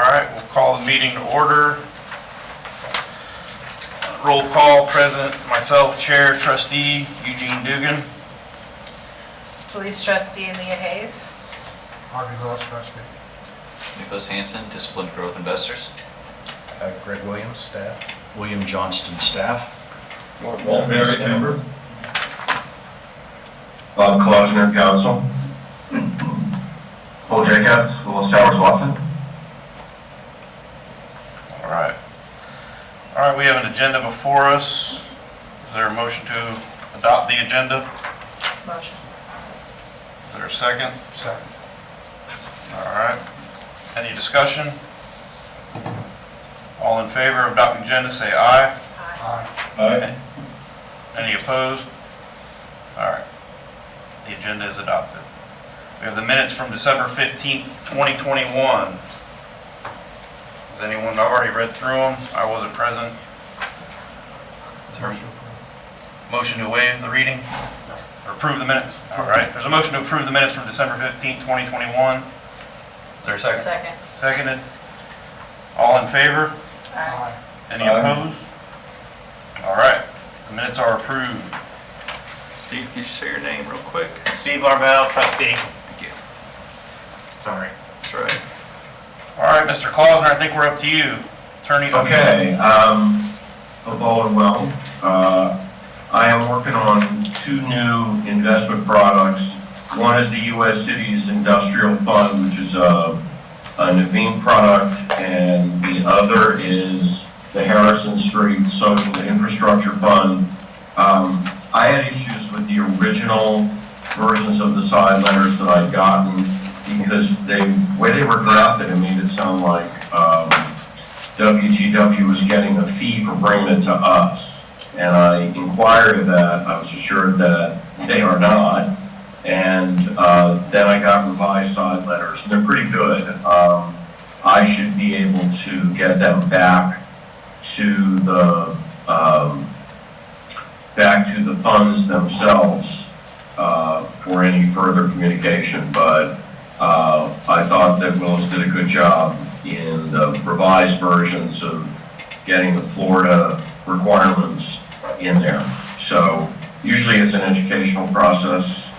right, we'll call the meeting to order. Roll call, present, myself, Chair, Trustee Eugene Dugan. Police Trustee Leah Hayes. Harvey Lewis, Trustee. Nicholas Hansen, Disciplined Growth Investors. Greg Williams, staff. William Johnston, staff. Walt Merritt, member. Bob Klausner, counsel. Paul Jacobs, Willis Towers Watson. All right. All right, we have an agenda before us. Is there a motion to adopt the agenda? Motion. Is there a second? Second. All right. Any discussion? All in favor of adopting agenda, say aye. Aye. Aye. Any opposed? All right. The agenda is adopted. We have the minutes from December 15th, 2021. Has anyone already read through them? I wasn't present. Is there a motion to waive the reading? Or approve the minutes? All right. There's a motion to approve the minutes from December 15th, 2021. Is there a second? Second. Seconded. All in favor? Aye. Any opposed? All right. The minutes are approved. Steve, can you say your name real quick? Steve Larvell, trustee. Thank you. Sorry. That's right. All right, Mr. Klausner, I think we're up to you. Attorney. Okay, hope all are well. I am working on two new investment products. One is the U.S. Cities Industrial Fund, which is a Naveen product, and the other is the Harrison Street Social Infrastructure Fund. I had issues with the original versions of the side letters that I'd gotten because the way they were drafted, it made it sound like WTW was getting a fee for bringing it to us. And I inquired of that. I was assured that they are not. And then I got revised side letters, and they're pretty good. I should be able to get them back to the funds themselves for any further communication. But I thought that Willis did a good job in the revised versions of getting the Florida requirements in there. So usually it's an educational process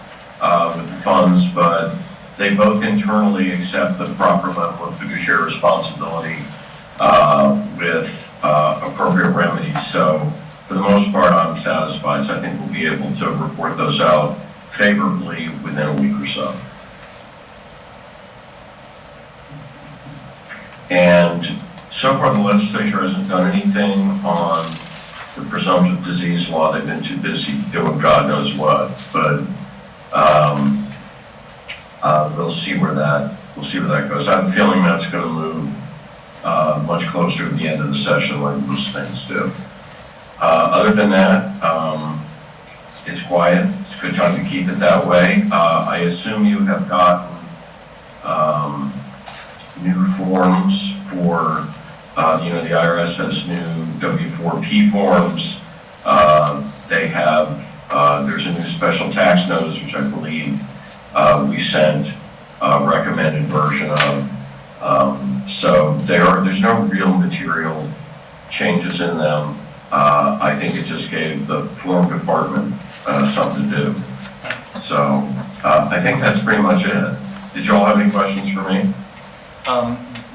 with the funds, but they both internally accept the proper level of fiduciary responsibility with appropriate remedies. So for the most part, I'm satisfied. So I think we'll be able to report those out favorably within a week or so. And so far, the legislature hasn't done anything on the presumptive disease law. They've been too busy doing God knows what. But we'll see where that goes. I have a feeling that's going to move much closer to the end of the session, like most things do. Other than that, it's quiet. It's a good time to keep it that way. I assume you have gotten new forms for, the IRS has new W-4P forms. They have, there's a new special tax notice, which I believe we sent a recommended version of. So there's no real material changes in them. I think it just gave the form department something to do. So I think that's pretty much it. Did you all have any questions for me?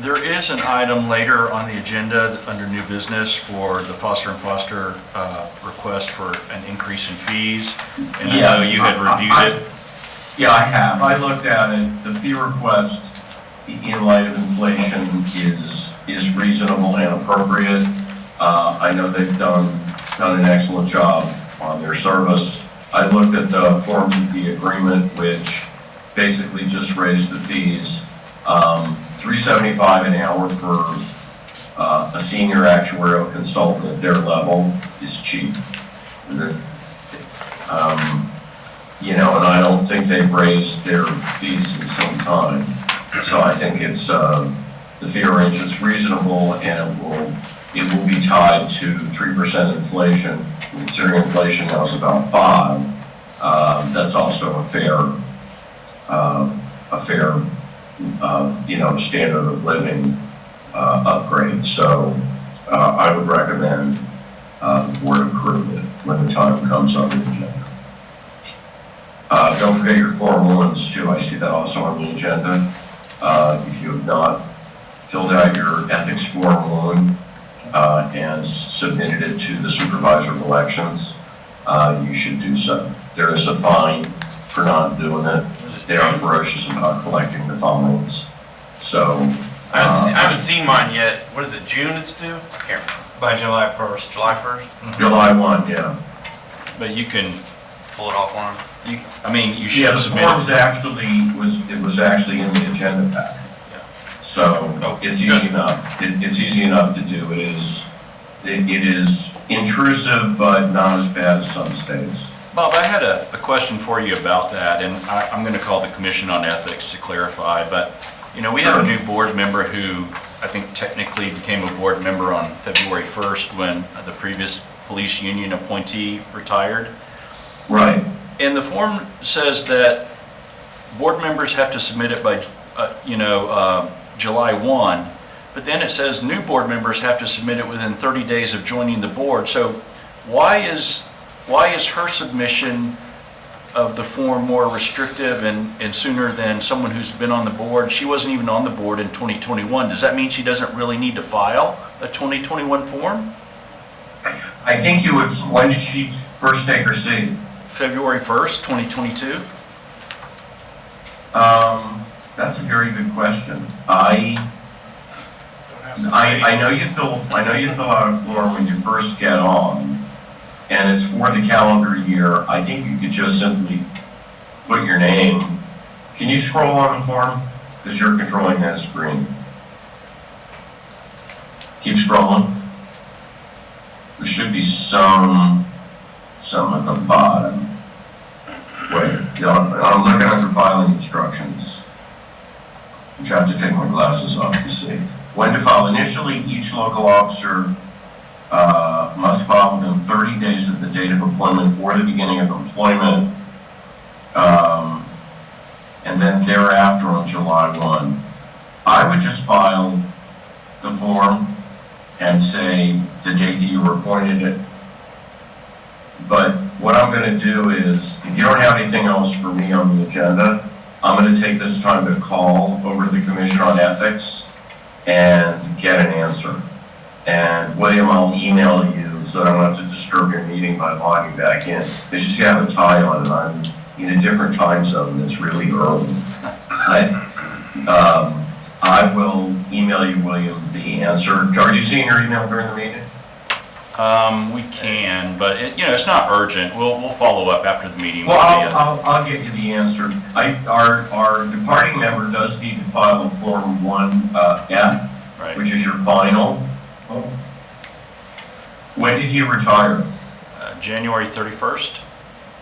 There is an item later on the agenda under new business for the Foster and Foster request for an increase in fees. And I know you had reviewed it. Yeah, I have. I looked at it. The fee request in light of inflation is reasonable and appropriate. I know they've done an excellent job on their service. I looked at the forms of the agreement, which basically just raised the fees. $375 an hour for a senior actuarial consultant at their level is cheap. And I don't think they've raised their fees in some time. So I think it's the fee arrangement's reasonable, and it will be tied to 3% inflation. Considering inflation now is about 5%, that's also a fair standard of living upgrade. So I would recommend the board approve it when the time comes on the agenda. Don't forget your Form 1s too. I see that also on the agenda. If you have not filled out your ethics Form 1 and submitted it to the supervisor of elections, you should do so. There is a fine for not doing it. They are ferocious about collecting the fines. So I haven't seen mine yet. What is it, June it's due? I can't remember. By July 1st. July 1st? July 1, yeah. But you can, Pull it offline. I mean, you Yeah, should the submit forms it. actually it was actually in the agenda packet. So Oh, it's good. easy enough. It's easy enough to do. It is intrusive, but not as bad as some states. Bob, I had a question for you about that, and I'm going to call the Commission on Ethics to clarify, but, you know, we have a new board member who I think technically became a board member on February 1st when the previous police union appointee retired. Right. And the form says that board members have to submit it by, July 1, but then it says new board members have to submit it within 30 days of joining the board. So why is her submission of the form more restrictive and sooner than someone who's been on the board? She wasn't even on the board in 2021. Does that mean she doesn't really need to file a 2021 form? I think you would, when did she first take her seat? February 1st, 2022? That's a very good question. I know you fill out a form when you first get on, and it's for the calendar year. I think you could just simply put your name. Can you scroll on the form? Because you're controlling that screen. Keep scrolling. There should be some at the bottom. Wait, I'm looking at the filing instructions, which I have to take my glasses off to see. When to file. Initially, each local officer must file within 30 days of the date of appointment or the beginning of employment, and then thereafter on July 1. I would just file the form and say the date that you were appointed it. But what I'm going to do is, if you don't have anything else for me on the agenda, I'm going to take this time to call over to the Commission on Ethics and get an answer. And William, I'll email you so that I don't have to disturb your meeting by logging back in. It's just you have a tie on and I'm in a different time zone. It's really early. I will email you, William, the answer. Are you seeing your email during the meeting? We can, but it's not urgent. We'll follow up after the meeting. Well, I'll get you the answer. Our departing member does need to file a Form 1F, Right. which is your final. When did he retire? January 31st.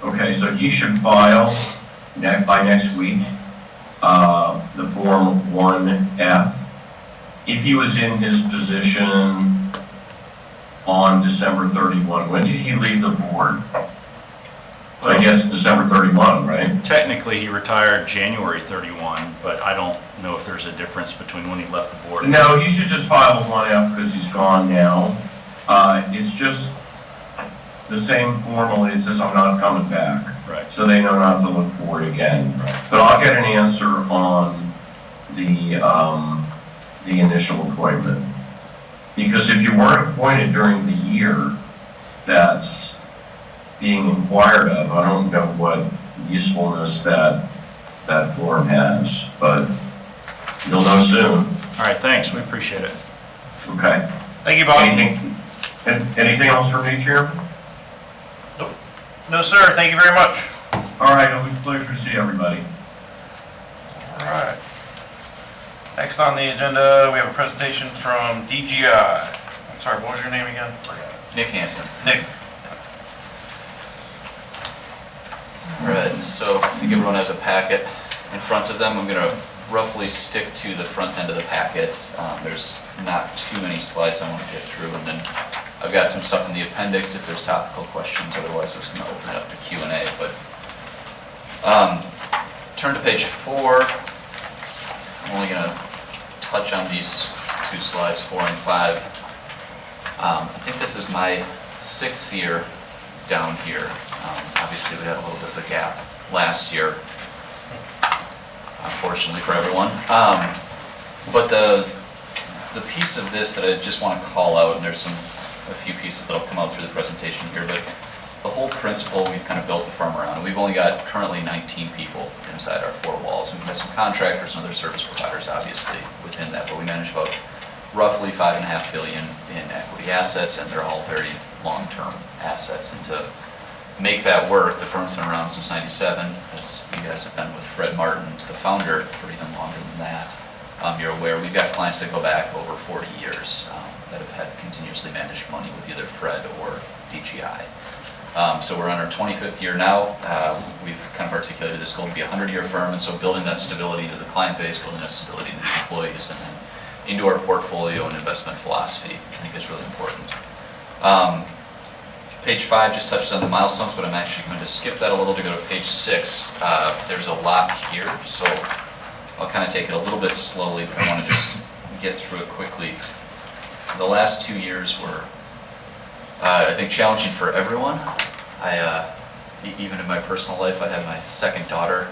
Okay, so he should file by next week the Form 1F. If he was in his position on December 31, when did he leave the board? So I guess December 31, right? Technically, he retired January 31, but I don't know if there's a difference between when he left the board. No, he should just file a 1F because he's gone now. It's just the same form, only it says I'm not coming back. Right. So they know not to look for it again. Right. But I'll get an answer on the initial appointment. Because if you weren't appointed during the year that's being inquired of, I don't know what usefulness that form has, but you'll know soon. All right, thanks. We appreciate it. Okay. Thank you, Bob. Anything else from me, Chairman? No, sir. Thank you very much. All right, always a pleasure to see everybody. All right. Next on the agenda, we have a presentation from DGI. I'm sorry, what was your name again? Nick Hansen. Nick. All right, so I think everyone has a packet in front of them. I'm going to roughly stick to the front end of the packet. There's not too many slides I want to get through, and then I've got some stuff in the appendix if there's topical questions. Otherwise, I'm just going to open it up to Q&A. But turn to page 4. I'm only going to touch on these two slides, 4 and 5. I think this is my 6th year down here. Obviously, we had a little bit of a gap last year, unfortunately for everyone. But the piece of this that I just want to call out, and there's a few pieces that'll come out through the presentation here, but the whole principle we've kind of built the firm around. And we've only got currently 19 people inside our 4 walls. And we've got some contractors and other service providers, obviously, within that. But we manage about roughly $5.5 billion in equity assets, and they're all very long-term assets. And to make that work, the firm's been around since '97, as you guys have been with Fred Martin, the founder, for even longer than that. You're aware we've got clients that go back over 40 years that have had continuously managed money with either Fred or DGI. So we're on our 25th year now. We've kind of articulated this goal to be a 100-year firm, and so building that stability into the client base, building that stability into the employees, and then into our portfolio and investment philosophy, I think is really important. Page 5 just touches on the milestones, but I'm actually going to skip that a little to go to page 6. There's a lot here, so I'll kind of take it a little bit slowly, but I want to just get through it quickly. The last 2 years were, I think, challenging for everyone. Even in my personal life, I had my second daughter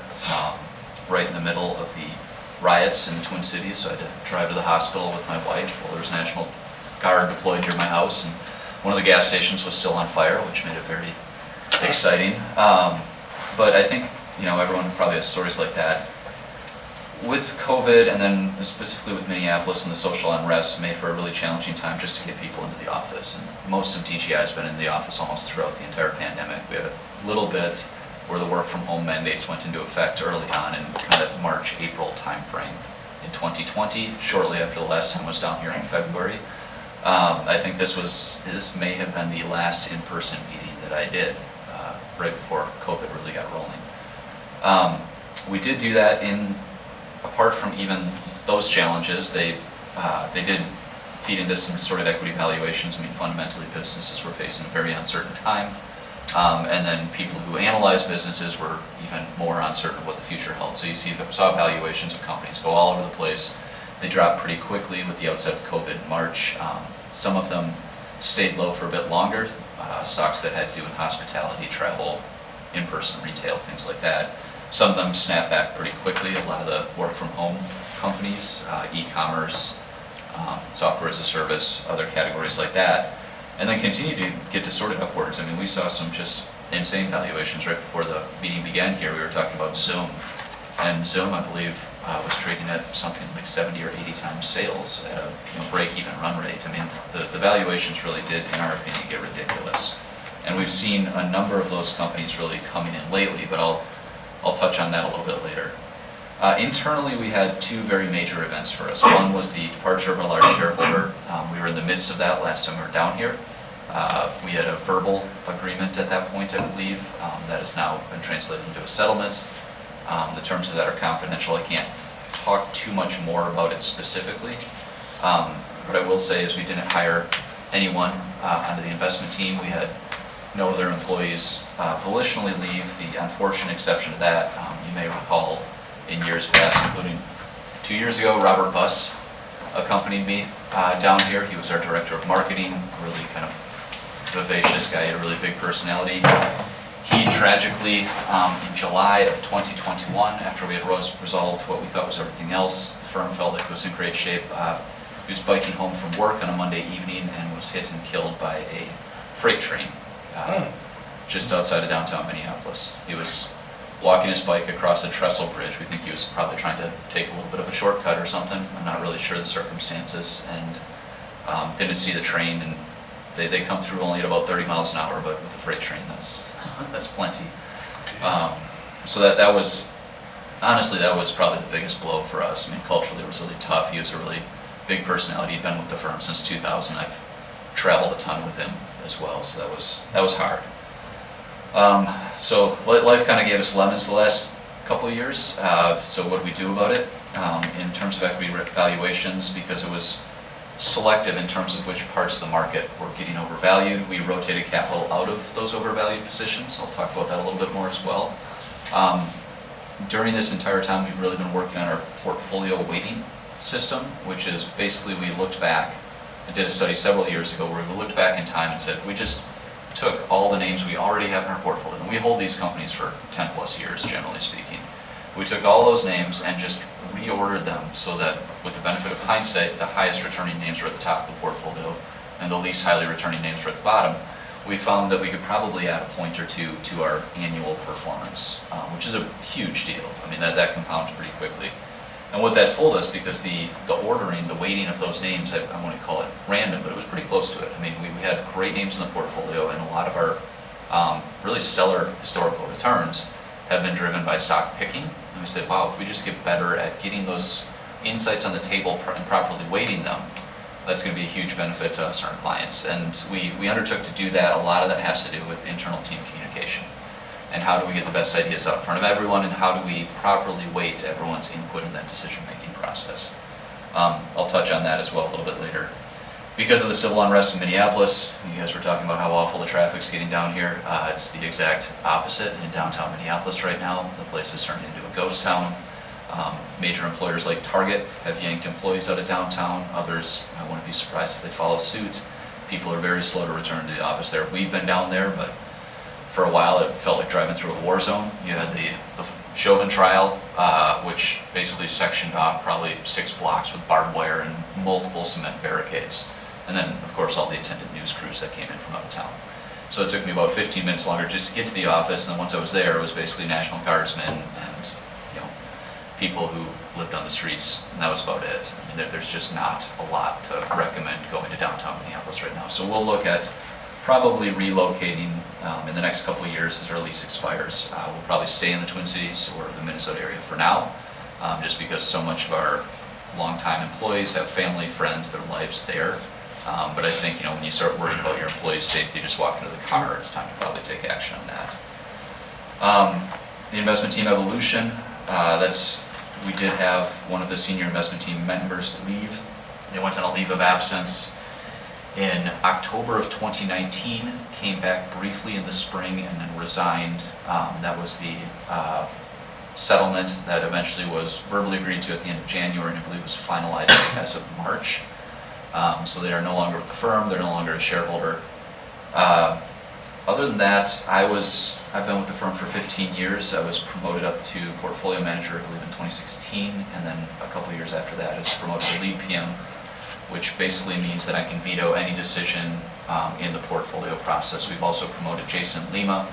right in the middle of the riots in the Twin Cities, so I had to drive to the hospital with my wife while there was National Guard deployed near my house, and one of the gas stations was still on fire, which made it very exciting. But I think, everyone probably has stories like that. With COVID, and then specifically with Minneapolis and the social unrest, made for a really challenging time just to get people into the office. And most of DGI has been in the office almost throughout the entire pandemic. We had a little bit where the work from home mandates went into effect early on in kind of that March, April timeframe in 2020, shortly after the last time I was down here in February. I think this may have been the last in-person meeting that I did right before COVID really got rolling. We did do that apart from even those challenges, they did feed into some distorted equity valuations. I mean, fundamentally, businesses were facing a very uncertain time. And then people who analyze businesses were even more uncertain of what the future held. So you saw valuations of companies go all over the place. They dropped pretty quickly with the outset of COVID in March. Some of them stayed low for a bit longer. Stocks that had to do with hospitality, travel, in-person retail, things like that. Some of them snapped back pretty quickly. A lot of the work from home companies, e-commerce, software as a service, other categories like that, and then continue to get distorted upwards. I mean, we saw some just insane valuations right before the meeting began here. We were talking about Zoom, and Zoom, I believe, was trading at something like 70 or 80 times sales at a break-even run rate. I mean, the valuations really did, in our opinion, get ridiculous. And we've seen a number of those companies really coming in lately, but I'll touch on that a little bit later. Internally, we had 2 very major events for us. One was the departure of a large shareholder. We were in the midst of that last time we were down here. We had a verbal agreement at that point, I believe, that has now been translated into a settlement. The terms of that are confidential. I can't talk too much more about it specifically. What I will say is we didn't hire anyone onto the investment team. We had no other employees volitionally leave. The unfortunate exception to that, you may recall in years past, including 2 years ago, Robert Buss accompanied me down here. He was our director of marketing, really kind of vivacious guy, he had a really big personality. He tragically, in July of 2021, after we had resolved what we thought was everything else, the firm felt like it was in great shape. He was biking home from work on a Monday evening and was hit and killed by a freight train just outside of downtown Minneapolis. He was walking his bike across a trestle bridge. We think he was probably trying to take a little bit of a shortcut or something. I'm not really sure the circumstances, and didn't see the train, and they come through only at about 30 miles an hour, but with the freight train, that's plenty. So that was, honestly, that was probably the biggest blow for us. I mean, culturally it was really tough. He was a really big personality. He'd been with the firm since 2000. I've traveled a ton with him as well, so that was hard. So life kind of gave us lemons the last couple of years. So what do we do about it? In terms of equity valuations, because it was selective in terms of which parts of the market were getting overvalued, we rotated capital out of those overvalued positions. I'll talk about that a little bit more as well. During this entire time, we've really been working on our portfolio weighting. system, which is basically we looked back, I did a study several years ago where we looked back in time and said, if we just took all the names we already have in our portfolio, and we hold these companies for 10 plus years, generally speaking. We took all those names and just reordered them so that, with the benefit of hindsight, the highest returning names were at the top of the portfolio and the least highly returning names were at the bottom. We found that we could probably add a point or two to our annual performance, which is a huge deal. I mean, that compounds pretty quickly. And what that told us, because the ordering, the weighting of those names, I wouldn't call it random, but it was pretty close to it. I mean, we had great names in the portfolio, and a lot of our really stellar historical returns have been driven by stock picking. And we said, wow, if we just get better at getting those insights on the table and properly weighting them, that's going to be a huge benefit to us and our clients. And we undertook to do that. A lot of that has to do with internal team communication. And how do we get the best ideas out in front of everyone, and how do we properly weight everyone's input in that decision-making process. I'll touch on that as well a little bit later. Because of the civil unrest in Minneapolis, you guys were talking about how awful the traffic's getting down here. It's the exact opposite in downtown Minneapolis right now. The place is turning into a ghost town. Major employers like Target have yanked employees out of downtown. Others, I wouldn't be surprised if they follow suit. People are very slow to return to the office there. We've been down there, but for a while it felt like driving through a war zone. You had the Chauvin trial, which basically sectioned off probably 6 blocks with barbed wire and multiple cement barricades. And then, of course, all the attendant news crews that came in from out of town. So it took me about 15 minutes longer just to get to the office, and then once I was there, it was basically National Guardsmen and, you know, people who lived on the streets, and that was about it. I mean, there's just not a lot to recommend going to downtown Minneapolis right now. So we'll look at probably relocating in the next couple of years as our lease expires. We'll probably stay in the Twin Cities or the Minnesota area for now, just because so much of our longtime employees have family, friends, their lives there. But I think, you know, when you start worrying about your employees' safety, just walk into the car, it's time to probably take action on that. The investment team evolution, we did have one of the senior investment team members leave. They went on a leave of absence in October of 2019, came back briefly in the spring and then resigned. That was the settlement that eventually was verbally agreed to at the end of January, and I believe was finalized as of March. So they are no longer with the firm, they're no longer a shareholder. Other than that, I've been with the firm for 15 years. I was promoted up to portfolio manager, I believe in 2016, and then a couple years after that I was promoted to lead PM, which basically means that I can veto any decision in the portfolio process. We've also promoted Jason Lima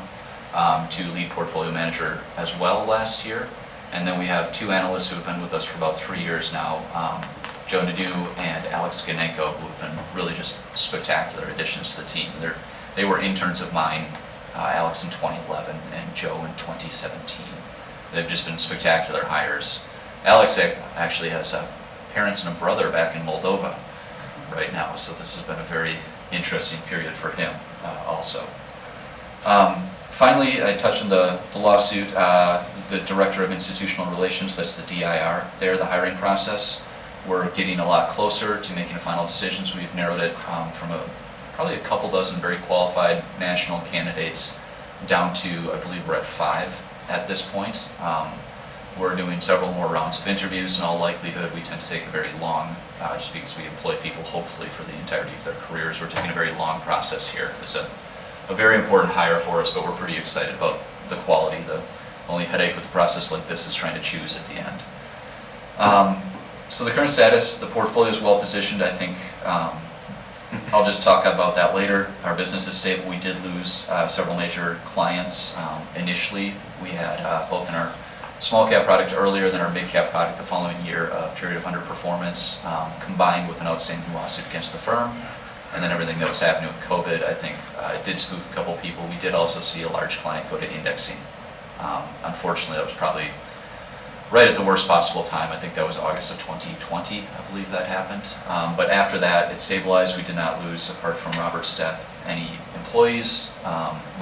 to lead portfolio manager as well last year. And then we have 2 analysts who have been with us for about 3 years now, Joe Nadeau and Alex Ganenko, who have been really just spectacular additions to the team. They were interns of mine, Alex in 2011 and Joe in 2017. They've just been spectacular hires. Alex actually has parents and a brother back in Moldova right now, so this has been a very interesting period for him also. Finally, I touched on the lawsuit, the Director of Institutional Relations, that's the DIR there, the hiring process. We're getting a lot closer to making final decisions. We've narrowed it from probably a couple dozen very qualified national candidates down to, I believe we're at 5 at this point. We're doing several more rounds of interviews. In all likelihood, we tend to take a very long, just because we employ people hopefully for the entirety of their careers, we're taking a very long process here. It's a very important hire for us, but we're pretty excited about the quality. The only headache with the process like this is trying to choose at the end. So the current status, the portfolio is well positioned. I think I'll just talk about that later. Our business is stable. We did lose several major clients. Initially, we had both in our small cap product earlier than our mid cap product the following year, a period of underperformance combined with an outstanding lawsuit against the firm. And then everything that was happening with COVID, I think it did spook a couple people. We did also see a large client go to indexing. Unfortunately, that was probably right at the worst possible time. I think that was August of 2020, I believe that happened. But after that, it stabilized. We did not lose, apart from Robert's death, any employees.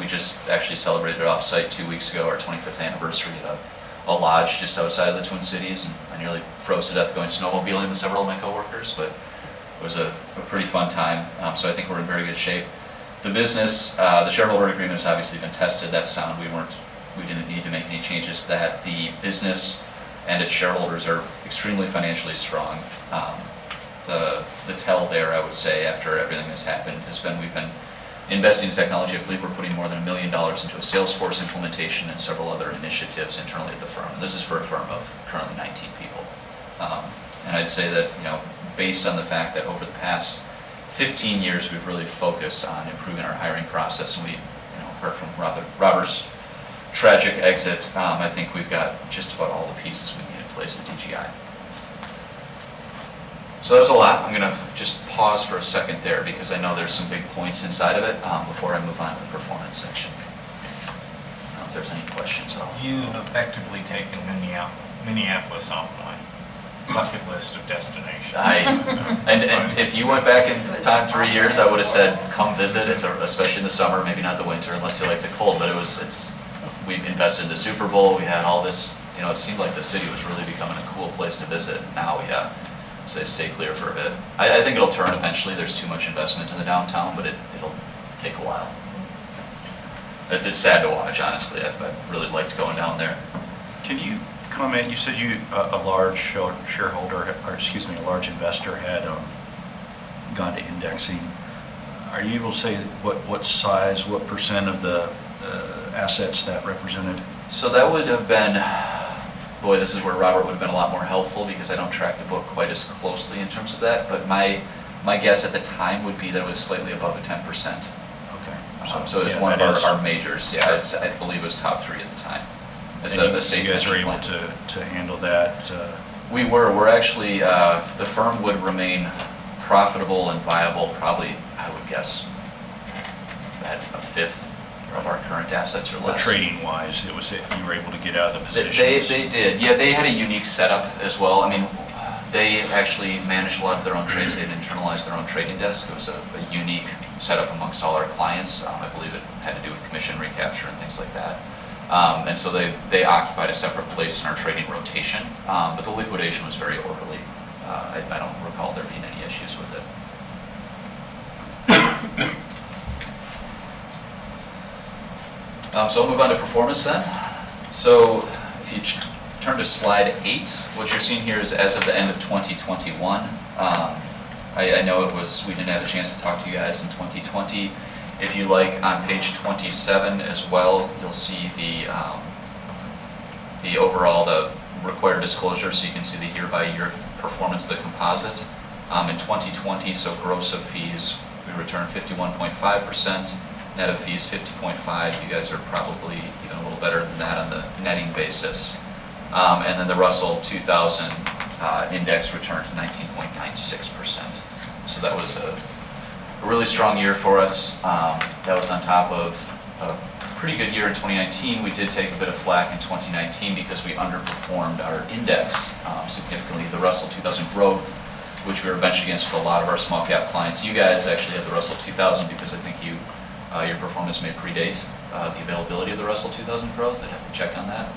We just actually celebrated off-site 2 weeks ago, our 25th anniversary at a lodge just outside of the Twin Cities, and I nearly froze to death going snowmobiling with several of my coworkers, but it was a pretty fun time. So I think we're in very good shape. The business, the shareholder agreement has obviously been tested. That's sound. We didn't need to make any changes to that. The business and its shareholders are extremely financially strong. The tell there, I would say, after everything that's happened, has been we've been investing in technology. I believe we're putting more than $1 million into a Salesforce implementation and several other initiatives internally at the firm. And this is for a firm of currently 19 people. And I'd say that, based on the fact that over the past 15 years, we've really focused on improving our hiring process, and we, apart from Robert's tragic exit, I think we've got just about all the pieces we need in place at DGI. So that was a lot. I'm going to just pause for a second there because I know there's some big points inside of it before I move on to the performance section. I don't know if there's any questions at all. You've effectively taken Minneapolis off my bucket list of destinations. And if you went back in time 3 years, I would have said, come visit. It's especially in the summer, maybe not the winter, unless you like the cold. But we invested in the Super Bowl. We had all this. It seemed like the city was really becoming a cool place to visit. Now we say stay clear for a bit. I think it'll turn eventually. There's too much investment in the downtown, but it'll take a while. It's sad to watch, honestly. I really liked going down there. Can you comment, you said a large shareholder, or excuse me, a large investor had gone to indexing. Are you able to say what size, what percent of the assets that represented? So that would have been, boy, this is where Robert would have been a lot more helpful because I don't track the book quite as closely in terms of that, but my guess at the time would be that it was slightly above a 10%. Okay. So it's one of our majors. Yeah, I believe it was top 3 at the time. You guys were able to handle that? We're actually, the firm would remain profitable and viable probably, I would guess, at a fifth of our current assets or less. But trading-wise, you were able to get out of the positions? They did. Yeah, they had a unique setup as well. I mean, they actually managed a lot of their own trades. They had internalized their own trading desk. It was a unique setup amongst all our clients. I believe it had to do with commission recapture and things like that. And so they occupied a separate place in our trading rotation, but the liquidation was very orderly. I don't recall there being any issues with it. So I'll move on to performance then. So if you turn to slide 8, what you're seeing here is as of the end of 2021. I know we didn't have a chance to talk to you guys in 2020. If you like, on page 27 as well, you'll see the overall, the required disclosure, so you can see the year-by-year performance of the composite. In 2020, so gross of fees, we returned 51.5%, net of fees 50.5%. You guys are probably even a little better than that on the netting basis. And then the Russell 2000 index returned 19.96%. So that was a really strong year for us. That was on top of a pretty good year in 2019. We did take a bit of flack in 2019 because we underperformed our index significantly, the Russell 2000 Growth, which we were benching against with a lot of our small cap clients. You guys actually have the Russell 2000 because I think your performance may predate the availability of the Russell 2000 Growth. I'd have to check on that.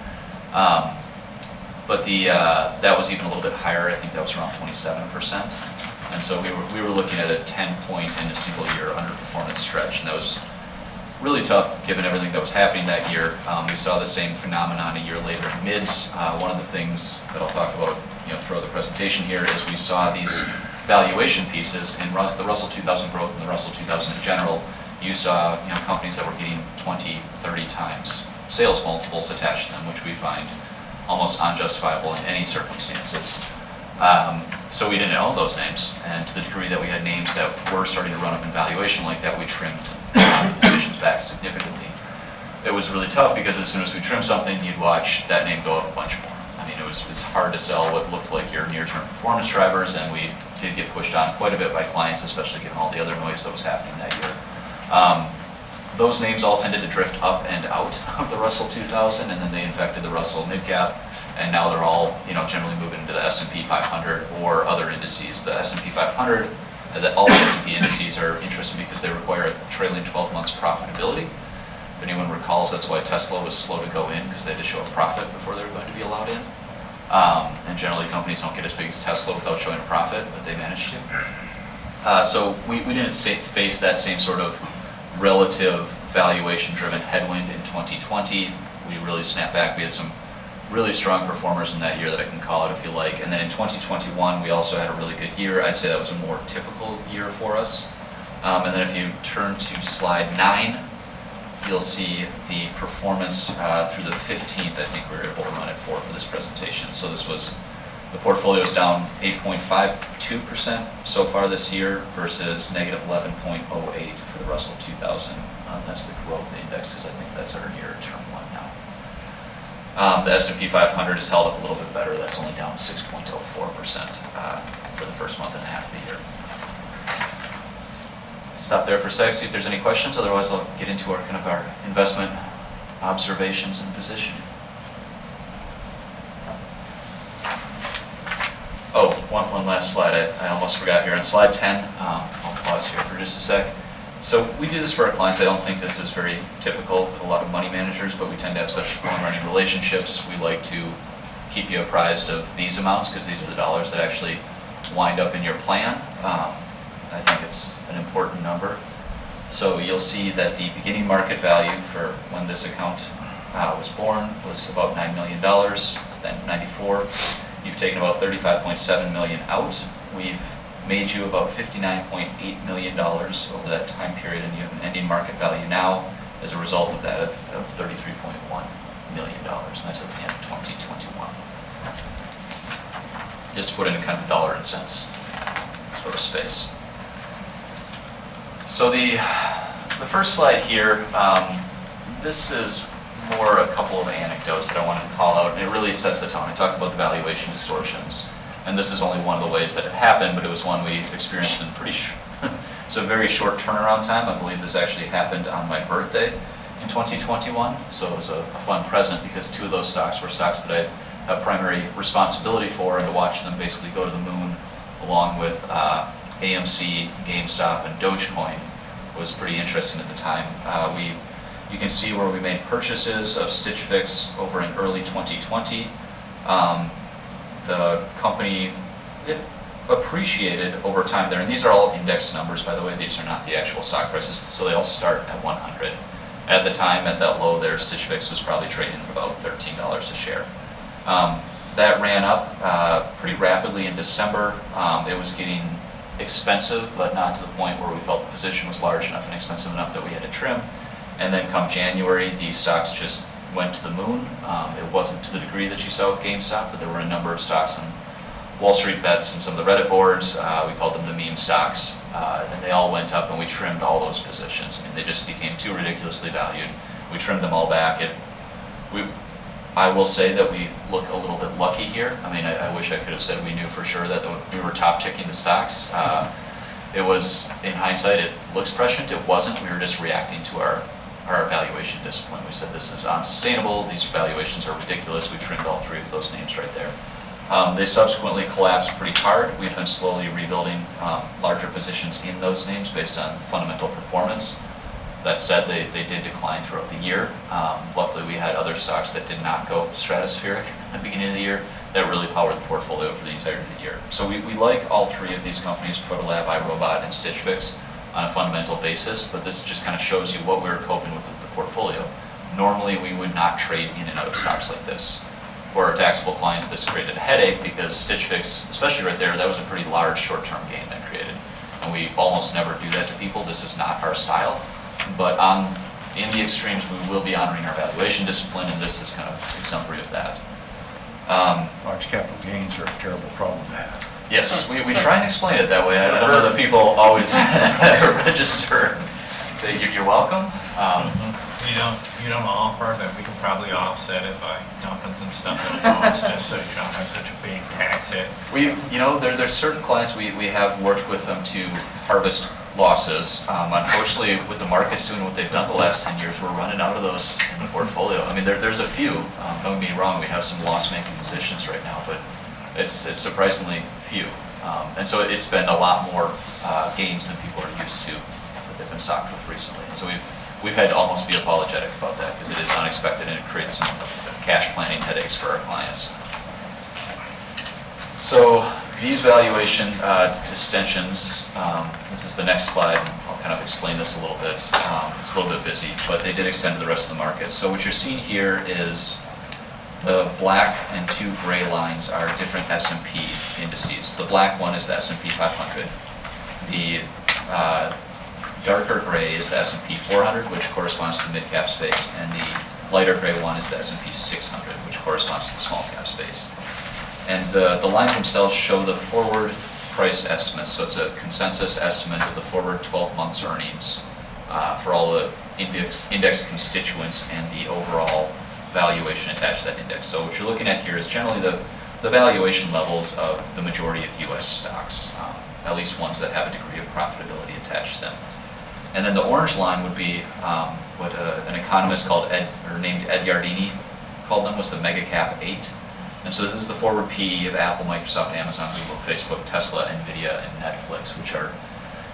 But that was even a little bit higher. I think that was around 27%. And so we were looking at a 10-point in a single year underperformance stretch, and that was really tough given everything that was happening that year. We saw the same phenomenon a year later in mids. One of the things that I'll talk about throughout the presentation here is we saw these valuation pieces in the Russell 2000 Growth and the Russell 2000 in general. You saw companies that were getting 20, 30 times sales multiples attached to them, which we find almost unjustifiable in any circumstances. So we didn't own those names, and to the degree that we had names that were starting to run up in valuation like that, we trimmed the positions back significantly. It was really tough because as soon as we trimmed something, you'd watch that name go up a bunch more. I mean, it was hard to sell what looked like your near-term performance drivers, and we did get pushed on quite a bit by clients, especially given all the other noise that was happening that year. Those names all tended to drift up and out of the Russell 2000, and then they infected the Russell Midcap, and now they're all, generally moving into the S&P 500 or other indices. The S&P 500, all the S&P indices are interesting because they require a trailing 12 months profitability. If anyone recalls, that's why Tesla was slow to go in, because they had to show a profit before they were going to be allowed in. And generally companies don't get as big as Tesla without showing a profit, but they managed to. So we didn't face that same sort of relative valuation-driven headwind in 2020. We really snapped back. We had some really strong performers in that year that I can call out if you like. And then in 2021, we also had a really good year. I'd say that was a more typical year for us. And then if you turn to slide 9, you'll see the performance through the 15th. I think we were able to run it for this presentation. So this was, the portfolio is down 8.52% so far this year versus negative 11.08 for the Russell 2000. That's the growth index, because I think that's our near term one now. The S&P 500 is held up a little bit better. That's only down 6.04% for the first month and a half of the year. Stop there for a sec, see if there's any questions. Otherwise, I'll get into our investment observations and positioning. Oh, one last slide. I almost forgot here. On slide 10, I'll pause here for just a sec. So we do this for our clients. I don't think this is very typical with a lot of money managers, but we tend to have such long-running relationships. We like to keep you apprised of these amounts because these are the dollars that actually wind up in your plan. I think it's an important number. So you'll see that the beginning market value for when this account was born was about $9 million, then 94. You've taken about $35.7 million out. We've made you about $59.8 million over that time period, and you have an ending market value now as a result of that of $33.1 million. And that's at the end of 2021. Just to put it in kind of dollar and cents sort of space. So the first slide here, this is more a couple of anecdotes that I wanted to call out, and it really sets the tone. I talked about the valuation distortions, and this is only one of the ways that it happened, but it was one we experienced in it's a very short turnaround time. I believe this actually happened on my birthday in 2021, so it was a fun present because 2 of those stocks were stocks that I have primary responsibility for, and to watch them basically go to the moon along with AMC, GameStop, and Dogecoin was pretty interesting at the time. You can see where we made purchases of Stitch Fix over in early 2020. The company, it appreciated over time there, and these are all index numbers, by the way. These are not the actual stock prices, so they all start at 100. At the time, at that low there, Stitch Fix was probably trading at about $13 a share. That ran up pretty rapidly in December. It was getting expensive, but not to the point where we felt the position was large enough and expensive enough that we had to trim. And then come January, the stocks just went to the moon. It wasn't to the degree that you saw with GameStop, but there were a number of stocks on Wall Street Bets and some of the Reddit boards. We called them the meme stocks. And they all went up, and we trimmed all those positions. I mean, they just became too ridiculously valued. We trimmed them all back. I will say that we look a little bit lucky here. I mean, I wish I could have said we knew for sure that we were top ticking the stocks. It was, in hindsight, it looks prescient. It wasn't. We were just reacting to our valuation discipline. We said this is unsustainable. These valuations are ridiculous. We trimmed all 3 of those names right there. They subsequently collapsed pretty hard. We've been slowly rebuilding larger positions in those names based on fundamental performance. That said, they did decline throughout the year. Luckily, we had other stocks that did not go stratospheric at the beginning of the year that really powered the portfolio for the entirety of the year. So we like all 3 of these companies, Protolab, iRobot, and Stitch Fix, on a fundamental basis, but this just kind of shows you what we were coping with the portfolio. Normally, we would not trade in and out of stocks like this. For our taxable clients, this created a headache because Stitch Fix, especially right there, that was a pretty large short-term gain that created. And we almost never do that to people. This is not our style. But in the extremes, we will be honoring our valuation discipline, and this is kind of exemplary of that. Large capital gains are a terrible problem to have. Yes, we try and explain it that way. I don't know that people always register and say, you're welcome. You don't offer that we can probably offset it by dumping some stuff in the cost just so you don't have such a big tax hit. There's certain clients we have worked with them to harvest losses. Unfortunately, with the markets doing what they've done the last 10 years, we're running out of those in the portfolio. I mean, there's a few. Don't get me wrong, we have some loss-making positions right now, but it's surprisingly few. And so it's been a lot more gains than people are used to that they've been socked with recently. And so we've had to almost be apologetic about that because it is unexpected and it creates some cash planning headaches for our clients. So these valuation distensions, this is the next slide. I'll kind of explain this a little bit. It's a little bit busy, but they did extend to the rest of the market. So what you're seeing here is The black and two gray lines are different S&P indices. The black one is the S&P 500. The darker gray is the S&P 400, which corresponds to the mid-cap space, and the lighter gray one is the S&P 600, which corresponds to the small-cap space. And the lines themselves show the forward price estimates, so it's a consensus estimate of the forward 12 months earnings for all the index constituents and the overall valuation attached to that index. So what you're looking at here is generally the valuation levels of the majority of U.S. stocks, at least ones that have a degree of profitability attached to them. And then the orange line would be what an economist named Ed Yardeni called them, was the mega cap 8. And so this is the forward PE of Apple, Microsoft, Amazon, Google, Facebook, Tesla, Nvidia, and Netflix, which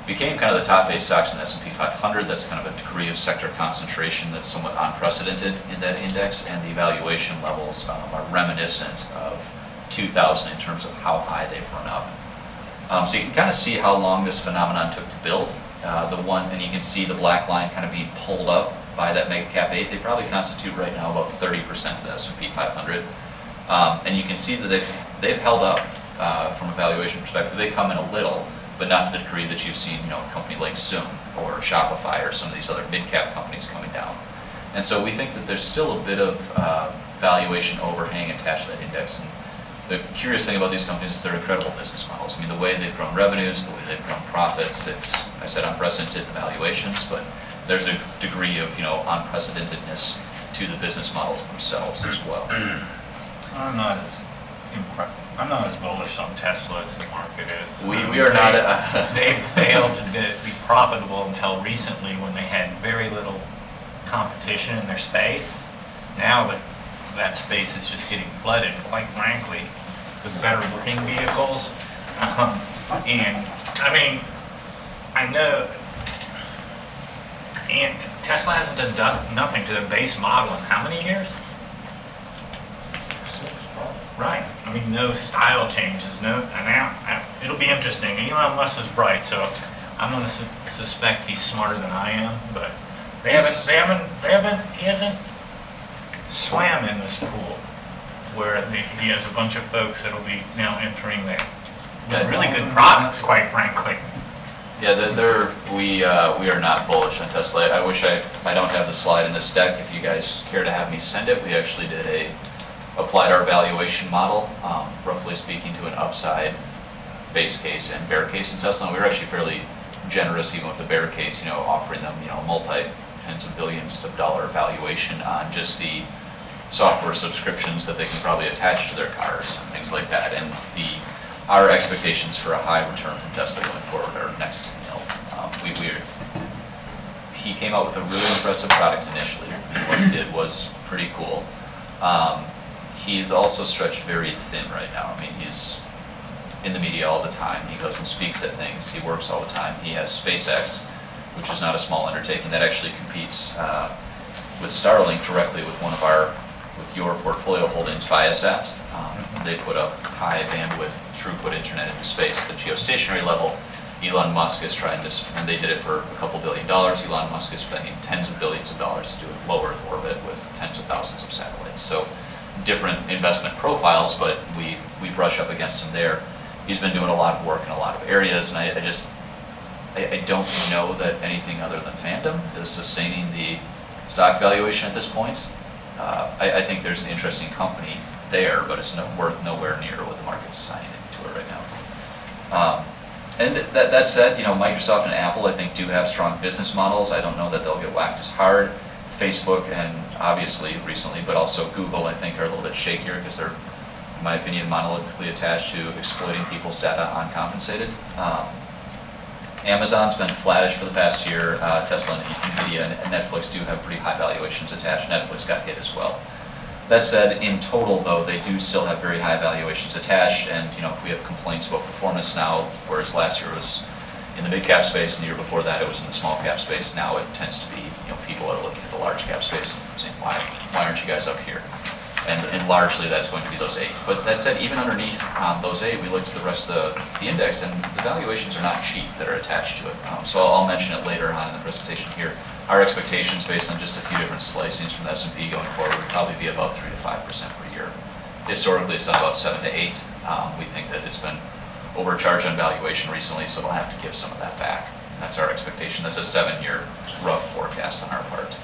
became kind of the top 8 stocks in the S&P 500. That's kind of a degree of sector concentration that's somewhat unprecedented in that index, and the valuation levels are reminiscent of 2000 in terms of how high they've run up. So you can kind of see how long this phenomenon took to build. And you can see the black line kind of being pulled up by that mega cap 8. They probably constitute right now about 30% of the S&P 500. And you can see that they've held up from a valuation perspective. They come in a little, but not to the degree that you've seen, a company like Zoom or Shopify or some of these other mid-cap companies coming down. And so we think that there's still a bit of valuation overhang attached to that index. And the curious thing about these companies is they're incredible business models. I mean, the way they've grown revenues, the way they've grown profits, it's, I said, unprecedented valuations, but there's a degree of, unprecedentedness to the business models themselves as well. I'm not as bullish on Tesla as the market is. We are not. They failed to be profitable until recently when they had very little competition in their space. Now that space is just getting flooded, quite frankly, with better looking vehicles. And I mean, I know, and Tesla hasn't done nothing to their base model in how many years? Right. I mean, no style changes. It'll be interesting. Elon Musk is bright, so I'm going to suspect he's smarter than I am. But he hasn't swam in this pool where he has a bunch of folks that'll be now entering there with really good products, quite frankly. Yeah, we are not bullish on Tesla. I wish I don't have the slide in this deck. If you guys care to have me send it, we actually applied our valuation model, roughly speaking, to an upside base case and bear case in Tesla. And we were actually fairly generous even with the bear case, offering them, multi-tens of billions of dollar valuation on just the software subscriptions that they can probably attach to their cars and things like that. And our expectations for a high return from Tesla going forward are next to nil. He came out with a really impressive product initially. What he did was pretty cool. He's also stretched very thin right now. I mean, he's in the media all the time. He goes and speaks at things. He works all the time. He has SpaceX, which is not a small undertaking, that actually competes with Starlink directly with with your portfolio holdings, Viasat. They put up high bandwidth throughput internet into space at the geostationary level. Elon Musk is trying this, and they did it for a couple $2 billion. Elon Musk is spending tens of billions of dollars to do it low Earth orbit with tens of thousands of satellites. So different investment profiles, but we brush up against him there. He's been doing a lot of work in a lot of areas, and I don't know that anything other than fandom is sustaining the stock valuation at this point. I think there's an interesting company there, but it's worth nowhere near what the market's assigning to it right now. And that said, Microsoft and Apple, I think, do have strong business models. I don't know that they'll get whacked as hard. Facebook and obviously recently, but also Google, I think, are a little bit shakier because they're, in my opinion, monolithically attached to exploiting people's data uncompensated. Amazon's been flattish for the past year. Tesla and Nvidia and Netflix do have pretty high valuations attached. Netflix got hit as well. That said, in total, though, they do still have very high valuations attached. And if we have complaints about performance now, whereas last year was in the mid-cap space, and the year before that it was in the small-cap space, now it tends to be people that are looking at the large-cap space and saying, why aren't you guys up here? And largely that's going to be those 8. But that said, even underneath those 8, we look to the rest of the index, and the valuations are not cheap that are attached to it. So I'll mention it later on in the presentation here. Our expectations, based on just a few different slicings from the S&P going forward, would probably be about 3 to 5% per year. Historically, it's done about 7 to 8. We think that it's been overcharged on valuation recently, so we'll have to give some of that back. That's our expectation. That's a 7-year rough forecast on our part.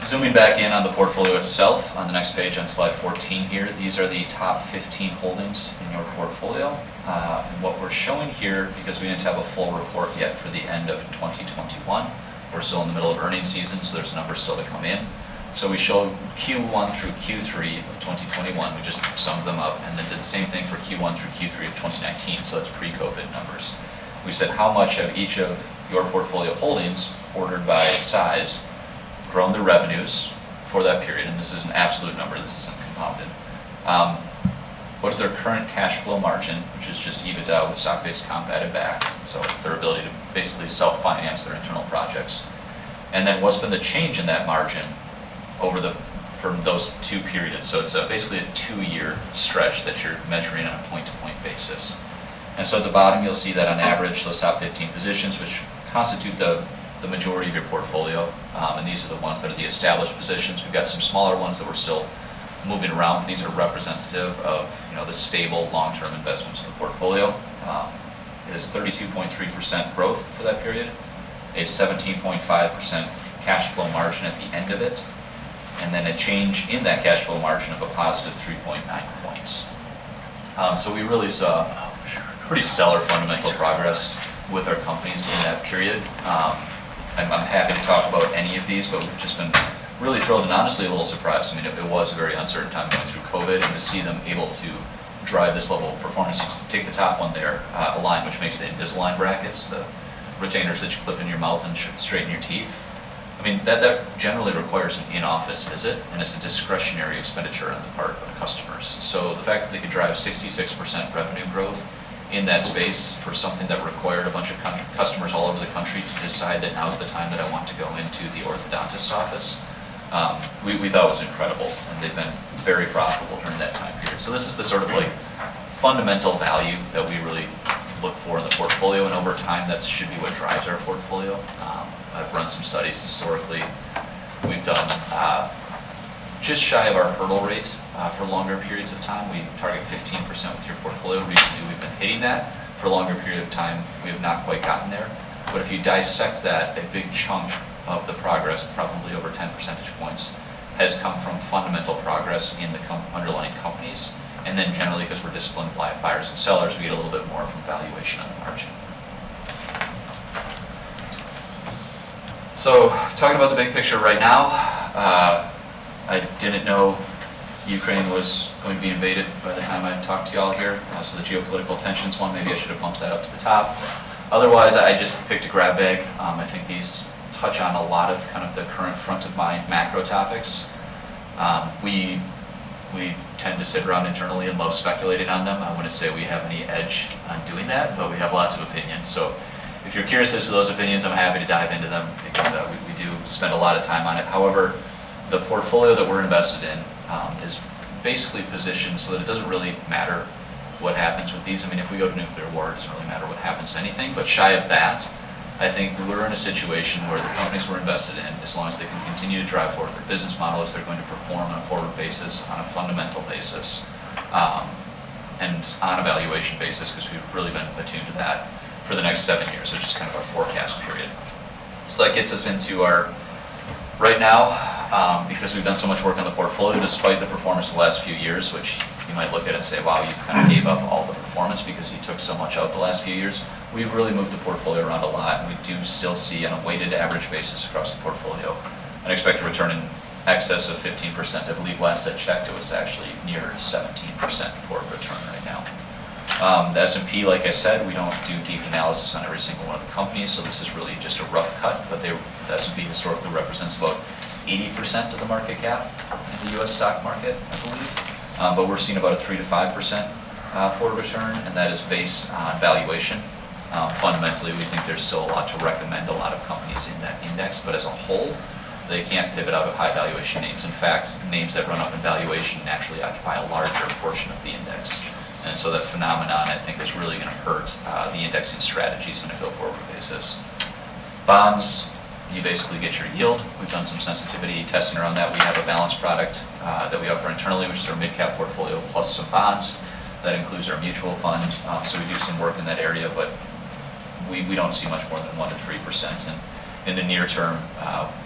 Zooming back in on the portfolio itself, on the next page on slide 14 here, these are the top 15 holdings in your portfolio. And what we're showing here, because we didn't have a full report yet for the end of 2021, we're still in the middle of earnings season, so there's numbers still to come in. So we showed Q1 through Q3 of 2021, we just summed them up, and then did the same thing for Q1 through Q3 of 2019, so that's pre-COVID numbers. We said how much have each of your portfolio holdings, ordered by size, grown their revenues for that period, and this is an absolute number, this isn't compounded. What is their current cash flow margin, which is just EBITDA with stock-based comp added back, so their ability to basically self-finance their internal projects. And then what's been the change in that margin from those 2 periods. So it's basically a 2-year stretch that you're measuring on a point-to-point basis. And so at the bottom, you'll see that on average, those top 15 positions, which constitute the majority of your portfolio, and these are the ones that are the established positions. We've got some smaller ones that we're still moving around. These are representative of the stable long-term investments in the portfolio. It is 32.3% growth for that period, a 17.5% cash flow margin at the end of it, and then a change in that cash flow margin of a positive 3.9 points. So we really saw pretty stellar fundamental progress with our companies in that period. I'm happy to talk about any of these, but we've just been really thrilled and honestly a little surprised. I mean, it was a very uncertain time going through COVID, and to see them able to drive this level of performance. You take the top one there, Align, which makes the Invisalign brackets, the retainers that you clip in your mouth and straighten your teeth. I mean, that generally requires an in-office visit, and it's a discretionary expenditure on the part of customers. So the fact that they could drive 66% revenue growth in that space for something that required a bunch of customers all over the country to decide that now's the time that I want to go into the orthodontist office, we thought was incredible, and they've been very profitable during that time period. So this is the sort of like fundamental value that we really look for in the portfolio, and over time that should be what drives our portfolio. I've run some studies historically. We've done just shy of our hurdle rate for longer periods of time. We target 15% with your portfolio. Recently we've been hitting that. For a longer period of time, we have not quite gotten there. But if you dissect that, a big chunk of the progress, probably over 10 percentage points, has come from fundamental progress in the underlying companies. And then generally, because we're disciplined buyers and sellers, we get a little bit more from valuation on the margin. So, talking about the big picture right now, I didn't know Ukraine was going to be invaded by the time I talked to y'all here. So the geopolitical tensions one, maybe I should have bumped that up to the top. Otherwise, I just picked a grab bag. I think these touch on a lot of kind of the current front of mind macro topics. We tend to sit around internally and love speculating on them. I wouldn't say we have any edge on doing that, but we have lots of opinions. So if you're curious as to those opinions, I'm happy to dive into them because we do spend a lot of time on it. However, the portfolio that we're invested in is basically positioned so that it doesn't really matter what happens with these. I mean, if we go to nuclear war, it doesn't really matter what happens to anything, but shy of that, I think we're in a situation where the companies we're invested in, as long as they can continue to drive forward their business model, as they're going to perform on a forward basis, on a fundamental basis, and on a valuation basis, because we've really been attuned to that for the next 7 years, which is kind of our forecast period. So that gets us into our, right now, because we've done so much work on the portfolio, despite the performance the last few years, which you might look at it and say, wow, you kind of gave up all the performance because you took so much out the last few years. We've really moved the portfolio around a lot, and we do still see on a weighted average basis across the portfolio an expected return in excess of 15%. I believe last I checked, it was actually near 17% for a return right now. The S&P, like I said, we don't do deep analysis on every single one of the companies, so this is really just a rough cut, but the S&P historically represents about 80% of the market cap in the US stock market, I believe. But we're seeing about a 3 to 5% forward return, and that is based on valuation. Fundamentally, we think there's still a lot to recommend a lot of companies in that index, but as a whole, they can't pivot out of high valuation names. In fact, names that run up in valuation naturally occupy a larger portion of the index. And so that phenomenon, I think, is really going to hurt the indexing strategies on a go-forward basis. Bonds, you basically get your yield. We've done some sensitivity testing around that. We have a balanced product that we offer internally, which is our mid-cap portfolio plus some bonds. That includes our mutual fund. So we do some work in that area, but we don't see much more than 1 to 3%. And in the near term,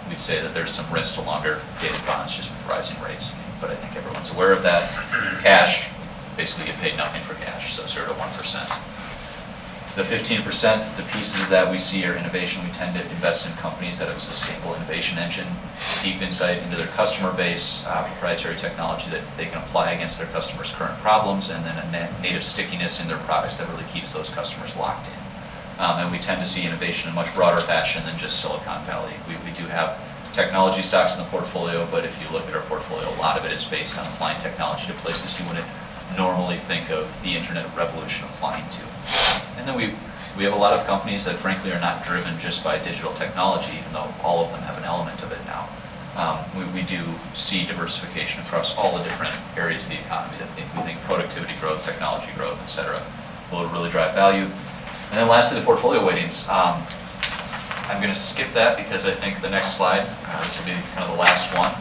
we'd say that there's some risk to longer dated bonds just with rising rates. But I think everyone's aware of that. Cash, basically get paid nothing for cash, so 0 to 1%. The 15%, the pieces of that we see are innovation. We tend to invest in companies that have a sustainable innovation engine, deep insight into their customer base, proprietary technology that they can apply against their customers' current problems, and then a native stickiness in their products that really keeps those customers locked in. And we tend to see innovation in a much broader fashion than just Silicon Valley. We do have technology stocks in the portfolio, but if you look at our portfolio, a lot of it is based on applying technology to places you wouldn't normally think of the internet revolution applying to. And then we have a lot of companies that frankly are not driven just by digital technology, even though all of them have an element of it now. We do see diversification across all the different areas of the economy that we think productivity growth, technology growth, et cetera, will really drive value. And then lastly, the portfolio weightings. I'm going to skip that because I think the next slide, this will be kind of the last one.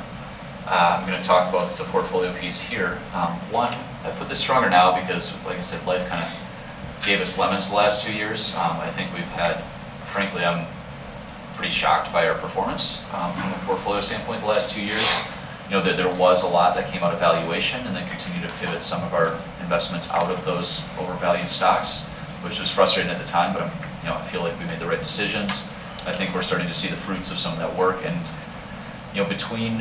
I'm going to talk about the portfolio piece here. One, I put this stronger now because, like I said, life kind of gave us lemons the last 2 years. I think we've had, frankly, I'm pretty shocked by our performance from a portfolio standpoint the last 2 years. You know, that there was a lot that came out of valuation and then continued to pivot some of our investments out of those overvalued stocks, which was frustrating at the time, but I feel like we made the right decisions. I think we're starting to see the fruits of some of that work. And between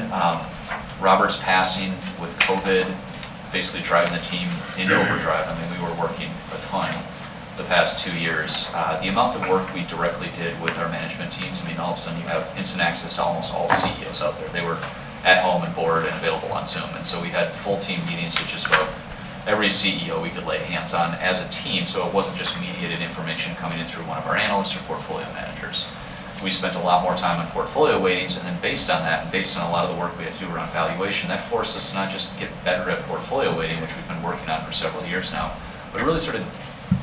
Robert's passing with COVID, basically driving the team into overdrive. I mean, we were working a ton the past 2 years. The amount of work we directly did with our management teams, I mean, all of a sudden you have instant access to almost all the CEOs out there. They were at home and board and available on Zoom. And so we had full team meetings with just about every CEO we could lay hands on as a team. So it wasn't just mediated information coming in through one of our analysts or portfolio managers. We spent a lot more time on portfolio weightings, and then based on that, and based on a lot of the work we had to do around valuation, that forced us to not just get better at portfolio weighting, which we've been working on for several years now, but it really started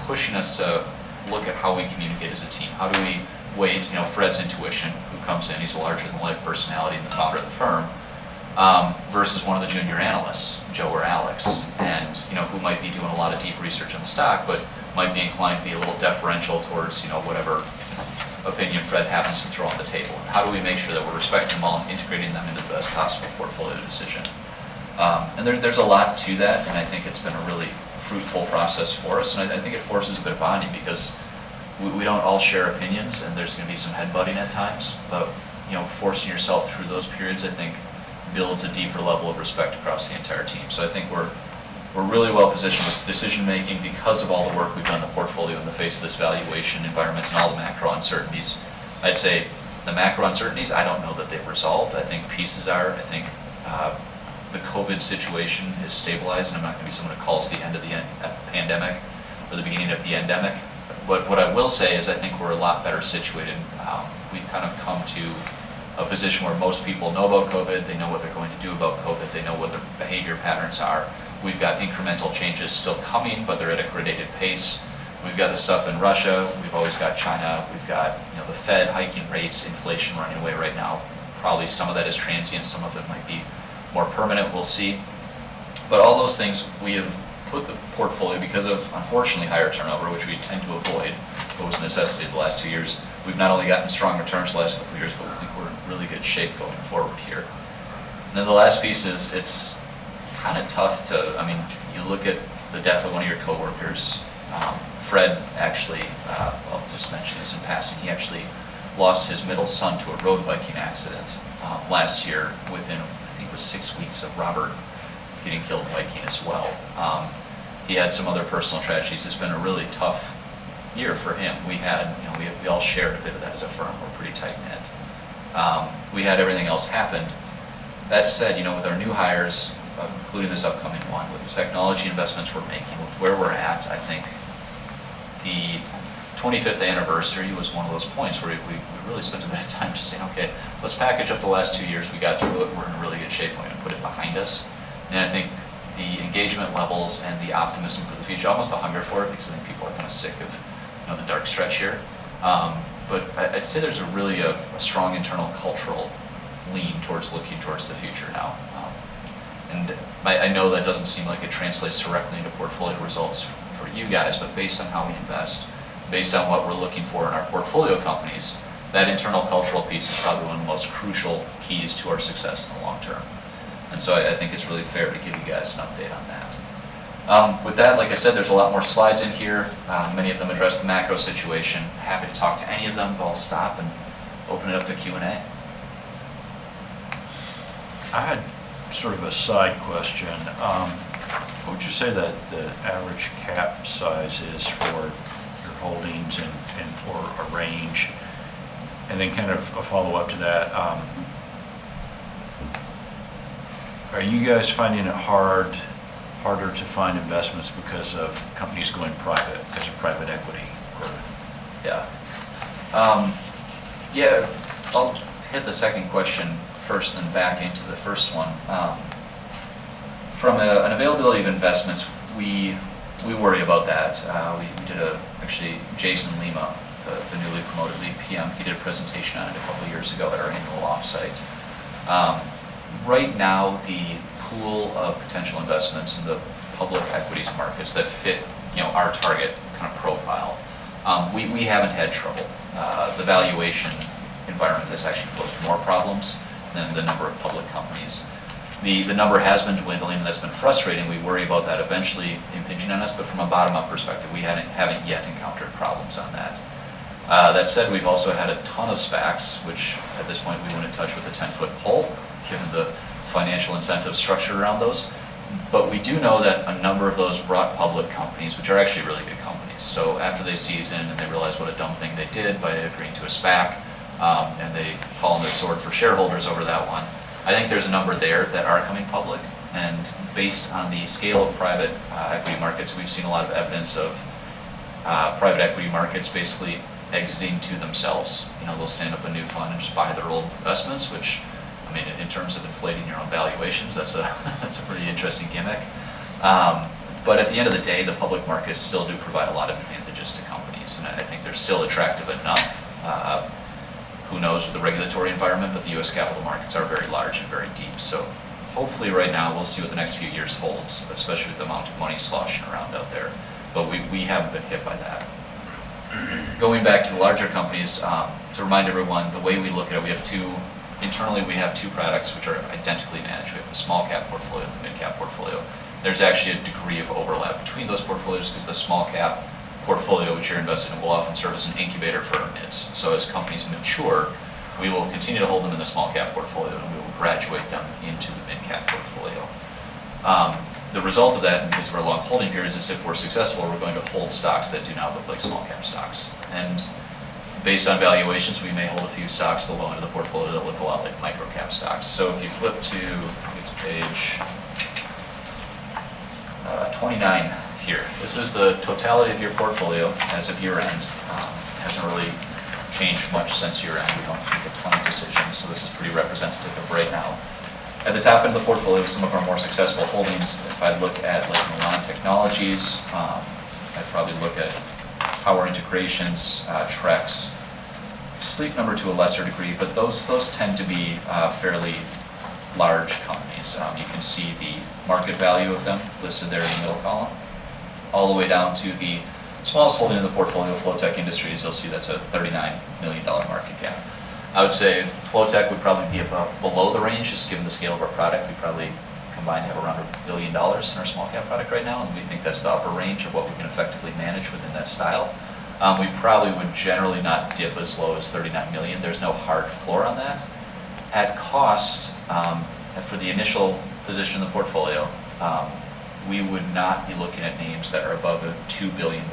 pushing us to look at how we communicate as a team. How do we weight, Fred's intuition, who comes in, he's a larger-than-life personality and the founder of the firm, versus one of the junior analysts, Joe or Alex, and who might be doing a lot of deep research on the stock, but might be inclined to be a little deferential towards whatever opinion Fred happens to throw on the table. And how do we make sure that we're respecting them all and integrating them into the best possible portfolio decision? And there's a lot to that, and I think it's been a really fruitful process for us, and I think it forces a bit of bonding because we don't all share opinions, and there's going to be some headbutting at times, but forcing yourself through those periods, I think, builds a deeper level of respect across the entire team. So I think we're really well positioned with decision making because of all the work we've done in the portfolio in the face of this valuation environment and all the macro uncertainties. I'd say the macro uncertainties, I don't know that they've resolved. I think pieces are. I think the COVID situation is stabilized, and I'm not going to be someone who calls the end of the pandemic or the beginning of the endemic. But what I will say is I think we're a lot better situated. We've kind of come to a position where most people know about COVID, they know what they're going to do about COVID, they know what their behavior patterns are. We've got incremental changes still coming, but they're at a gradated pace. We've got the stuff in Russia, we've always got China, we've got the Fed hiking rates, inflation running away right now. Probably some of that is transient, some of it might be more permanent, we'll see. But all those things, we have put the portfolio, because of unfortunately higher turnover, which we tend to avoid, but was a necessity the last 2 years. We've not only gotten strong returns the last couple of years, but we think we're in really good shape going forward here. And then the last piece is it's kind of tough to, you look at the death of one of your coworkers. Fred actually, I'll just mention this in passing, he actually lost his middle son to a road biking accident last year within, I think it was 6 weeks of Robert getting killed biking as well. He had some other personal tragedies. It's been a really tough year for him. We all shared a bit of that as a firm. We're pretty tight-knit. We had everything else happen. That said, with our new hires, including this upcoming one, with the technology investments we're making, with where we're at, I think the 25th anniversary was one of those points where we really spent a bit of time just saying, okay, let's package up the last 2 years. We got through it. We're in really good shape. We're going to put it behind us. And I think the engagement levels and the optimism for the future, almost the hunger for it, because I think people are kind of sick of the dark stretch here. but I'd say there's really a strong internal cultural lean towards looking towards the future now. And I know that doesn't seem like it translates directly into portfolio results for you guys, but based on how we invest, based on what we're looking for in our portfolio companies, that internal cultural piece is probably one of the most crucial keys to our success in the long term. And so I think it's really fair to give you guys an update on that. With that, like I said, there's a lot more slides in here. Many of them address the macro situation. Happy to talk to any of them, but I'll stop and open it up to Q&A. I had sort of a side question. What would you say that the average cap size is for your holdings or a range? And then kind of a follow-up to that, are you guys finding it harder to find investments because of companies going private, because of private equity growth? Yeah. Yeah, I'll hit the second question first and back into the first one. From an availability of investments, we worry about that. We did actually, Jason Lima, the newly promoted lead PM, he did a presentation on it a couple of years ago at our annual offsite. Right now, the pool of potential investments in the public equities markets that fit, our target kind of profile, we haven't had trouble. The valuation environment has actually posed more problems than the number of public companies. The number has been dwindling, and that's been frustrating. We worry about that eventually impinging on us, but from a bottom-up perspective, we haven't yet encountered problems on that. That said, we've also had a ton of SPACs, which at this point we wouldn't touch with a 10-foot pole, given the financial incentive structure around those. But we do know that a number of those brought public companies, which are actually really good companies. So after they season and they realize what a dumb thing they did by agreeing to a SPAC, and they fall on their sword for shareholders over that one, I think there's a number there that are coming public. And based on the scale of private equity markets, we've seen a lot of evidence of private equity markets basically exiting to themselves. They'll stand up a new fund and just buy their old investments, which, I mean, in terms of inflating your own valuations, that's a pretty interesting gimmick. But at the end of the day, the public markets still do provide a lot of advantages to companies, and I think they're still attractive enough. Who knows with the regulatory environment, but the U.S. capital markets are very large and very deep. So hopefully right now we'll see what the next few years holds, especially with the amount of money sloshing around out there. But we haven't been hit by that. Going back to the larger companies, to remind everyone, the way we look at it, internally we have two products which are identically managed. We have the small cap portfolio and the mid cap portfolio. There's actually a degree of overlap between those portfolios because the small cap portfolio which you're invested in will often serve as an incubator for our mids. So as companies mature, we will continue to hold them in the small cap portfolio and we will graduate them into the mid cap portfolio. The result of that, because of our long holding periods, is if we're successful, we're going to hold stocks that do not look like small cap stocks. And based on valuations, we may hold a few stocks at the low end of the portfolio that look a lot like micro cap stocks. So if you flip to page 29 here, this is the totality of your portfolio as of year end. Hasn't really changed much since year end. We don't make a ton of decisions, so this is pretty representative of right now. At the top end of the portfolio, some of our more successful holdings, if I look at like Milan Technologies, I'd probably look at Power Integrations, Trex, Sleep Number to a lesser degree, but those tend to be fairly large companies. You can see the market value of them listed there in the middle column, all the way down to the smallest holding in the portfolio, Flowtech Industries. You'll see that's a $39 million market cap. I would say Flowtech would probably be about below the range, just given the scale of our product. We probably combined have around $1 billion in our small cap product right now, and we think that's the upper range of what we can effectively manage within that style. We probably would generally not dip as low as 39 million. There's no hard floor on that. At cost, for the initial position in the portfolio, we would not be looking at names that are above a $2 billion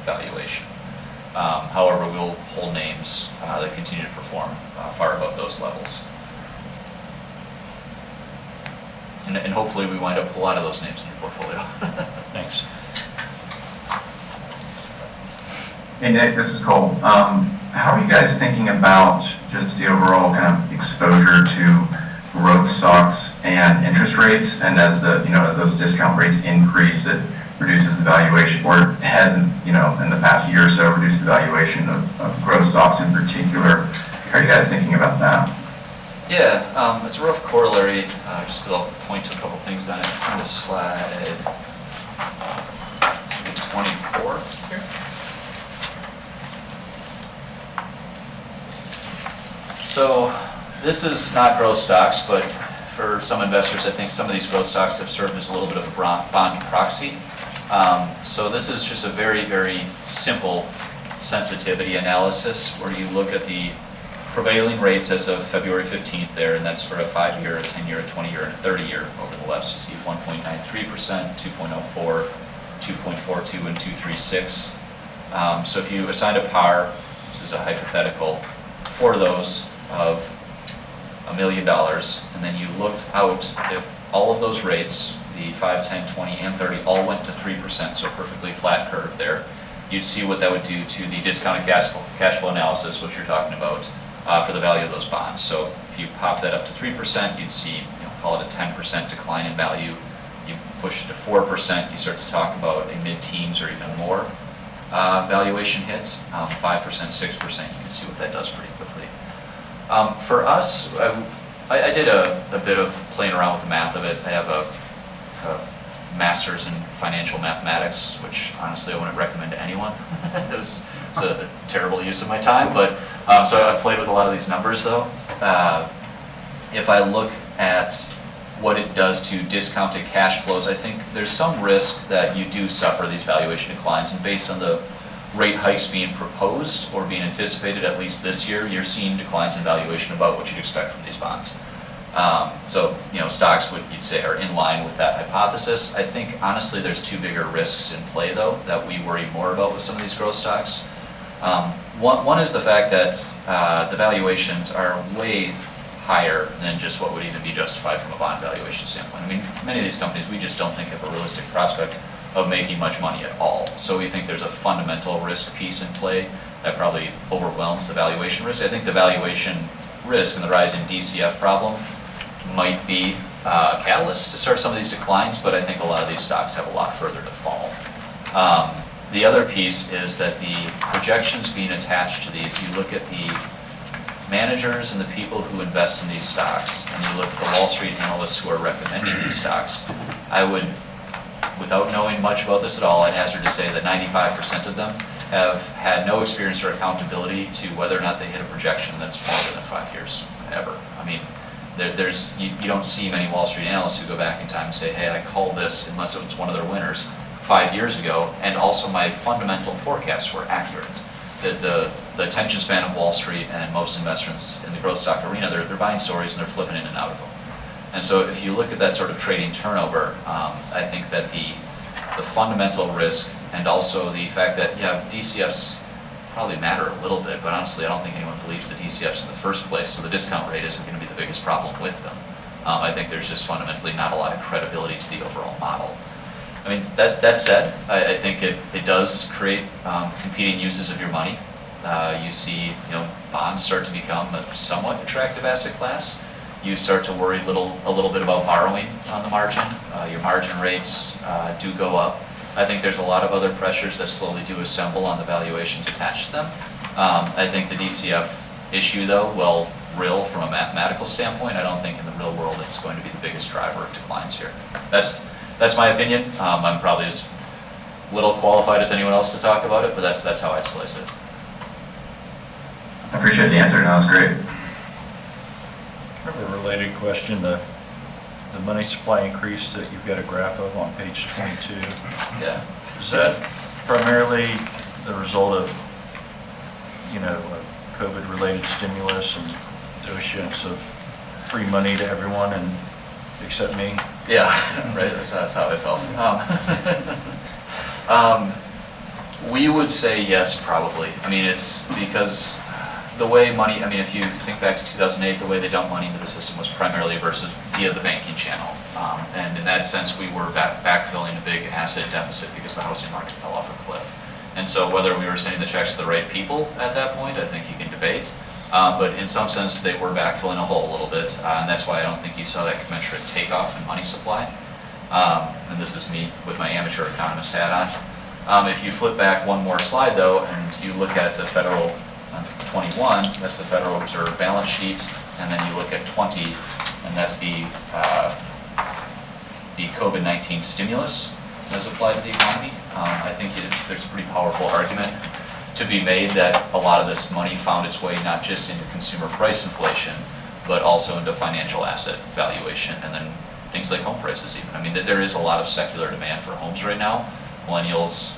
valuation. However, we'll hold names that continue to perform far above those levels. And hopefully we wind up with a lot of those names in your portfolio. Thanks. Hey Nick, this is Cole. How are you guys thinking about just the overall kind of exposure to growth stocks and interest rates? And as the as those discount rates increase, it reduces the valuation, or hasn't, in the past year or so, reduced the valuation of growth stocks in particular. How are you guys thinking about that? Yeah, it's a rough corollary, just because I'll point to a couple things on it. Kind of slide 24 here. So this is not growth stocks, but for some investors, I think some of these growth stocks have served as a little bit of a bond proxy. So this is just a very, very simple sensitivity analysis where you look at the prevailing rates as of February 15th there, and that's for a 5-year, a 10-year, a 20-year, and a 30-year. Over the left, you see 1.93%, 2.04, 2.42, and 2.36. So if you assigned a par, this is a hypothetical, for those of $1 million, and then you looked out if all of those rates, the 5, 10, 20, and 30, all went to 3%, so a perfectly flat curve there, you'd see what that would do to the discounted cash flow analysis, which you're talking about, for the value of those bonds. So if you pop that up to 3%, you'd see, call it a 10% decline in value. You push it to 4%, you start to talk about a mid-teens or even more valuation hit. 5%, 6%, you can see what that does pretty quickly. For us, I did a bit of playing around with the math of it. I have a master's in financial mathematics, which honestly I wouldn't recommend to anyone. It's a terrible use of my time, but so I played with a lot of these numbers though. If I look at what it does to discounted cash flows, I think there's some risk that you do suffer these valuation declines, and based on the rate hikes being proposed or being anticipated at least this year, you're seeing declines in valuation about what you'd expect from these bonds. So, stocks you'd say are in line with that hypothesis. I think honestly there's two bigger risks in play though that we worry more about with some of these growth stocks. One is the fact that the valuations are way higher than just what would even be justified from a bond valuation standpoint. I mean, many of these companies we just don't think have a realistic prospect of making much money at all. So we think there's a fundamental risk piece in play that probably overwhelms the valuation risk. I think the valuation risk and the rise in DCF problem might be a catalyst to start some of these declines, but I think a lot of these stocks have a lot further to fall. The other piece is that the projections being attached to these, you look at the managers and the people who invest in these stocks, and you look at the Wall Street analysts who are recommending these stocks, I would, without knowing much about this at all, I'd hazard to say that 95% of them have had no experience or accountability to whether or not they hit a projection that's smaller than 5 years, ever. I mean, you don't see many Wall Street analysts who go back in time and say, hey, I called this, unless it was one of their winners, 5 years ago, and also my fundamental forecasts were accurate. The attention span of Wall Street and most investors in the growth stock arena, they're buying stories and they're flipping in and out of them. And so if you look at that sort of trading turnover, I think that the fundamental risk and also the fact that, yeah, DCFs probably matter a little bit, but honestly I don't think anyone believes the DCFs in the first place, so the discount rate isn't going to be the biggest problem with them. I think there's just fundamentally not a lot of credibility to the overall model. I mean, that said, I think it does create competing uses of your money. You see, bonds start to become a somewhat attractive asset class. You start to worry a little bit about borrowing on the margin. Your margin rates do go up. I think there's a lot of other pressures that slowly do assemble on the valuations attached to them. I think the DCF issue, though, will real from a mathematical standpoint. I don't think in the real world it's going to be the biggest driver of declines here. That's my opinion. I'm probably as little qualified as anyone else to talk about it, but that's how I'd slice it. I appreciate the answer. That was great. I have a related question. The money supply increase that you've got a graph of on page 22. Yeah. Is that primarily the result of, COVID-related stimulus and the issuance of free money to everyone and except me? Yeah, right, that's how I felt. We would say yes, probably. I mean, it's because the way money, if you think back to 2008, the way they dumped money into the system was primarily via the banking channel. And in that sense, we were backfilling a big asset deficit because the housing market fell off a cliff. And so whether we were sending the checks to the right people at that point, I think you can debate. But in some sense, they were backfilling a hole a little bit, and that's why I don't think you saw that commensurate takeoff in money supply. And this is me with my amateur economist hat on. If you flip back one more slide though, and you look at the federal 21, that's the Federal Reserve balance sheet, and then you look at 20, and that's the COVID-19 stimulus as applied to the economy. I think there's a pretty powerful argument to be made that a lot of this money found its way not just into consumer price inflation, but also into financial asset valuation, and then things like home prices even. I mean, there is a lot of secular demand for homes right now. Millennials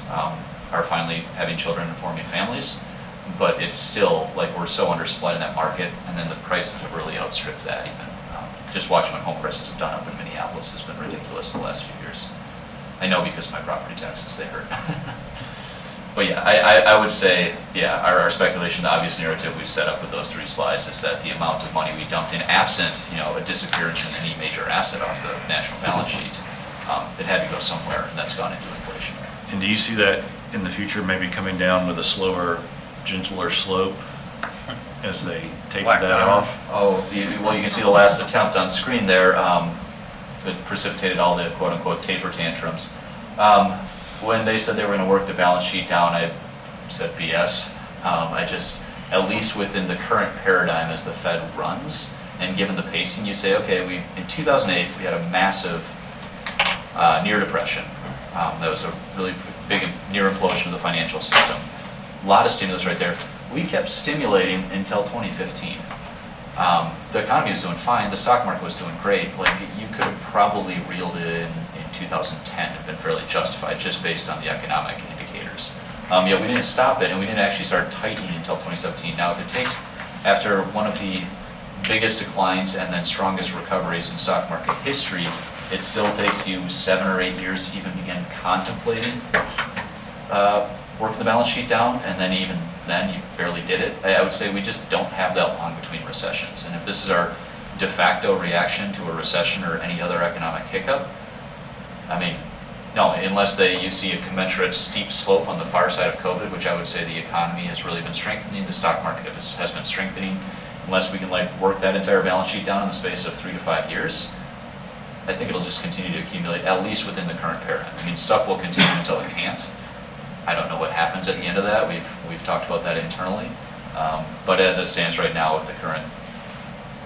are finally having children and forming families, but it's still, like, we're so undersupplied in that market, and then the prices have really outstripped that even. Just watching what home prices have done up in Minneapolis has been ridiculous the last few years. I know because of my property taxes, they hurt. But yeah, I would say, yeah, our speculation, the obvious narrative we've set up with those 3 slides is that the amount of money we dumped in, absent, a disappearance in any major asset off the national balance sheet, it had to go somewhere, and that's gone into inflation. And do you see that in the future maybe coming down with a slower, gentler slope as they take Black that diamond. off? Oh, well, you can see the last attempt on screen there that precipitated all the quote-unquote taper tantrums. When they said they were going to work the balance sheet down, I said BS. At least within the current paradigm as the Fed runs, and given the pacing, you say, okay, in 2008, we had a massive near depression. That was a really big near implosion of the financial system. A lot of stimulus right there. We kept stimulating until 2015. The economy was doing fine, the stock market was doing great. Like, you could have probably reeled it in 2010 and been fairly justified just based on the economic indicators. Yet we didn't stop it, and we didn't actually start tightening until 2017. Now, if it takes, after one of the biggest declines and then strongest recoveries in stock market history, it still takes you 7 or 8 years to even begin contemplating working the balance sheet down, and then even then you barely did it. I would say we just don't have that long between recessions, and if this is our de facto reaction to a recession or any other economic hiccup, I mean, no, unless you see a commensurate steep slope on the far side of COVID, which I would say the economy has really been strengthening, the stock market has been strengthening, unless we can work that entire balance sheet down in the space of 3 to 5 years, I think it'll just continue to accumulate, at least within the current paradigm. I mean, stuff will continue until it can't. I don't know what happens at the end of that. We've talked about that internally. But as it stands right now with the current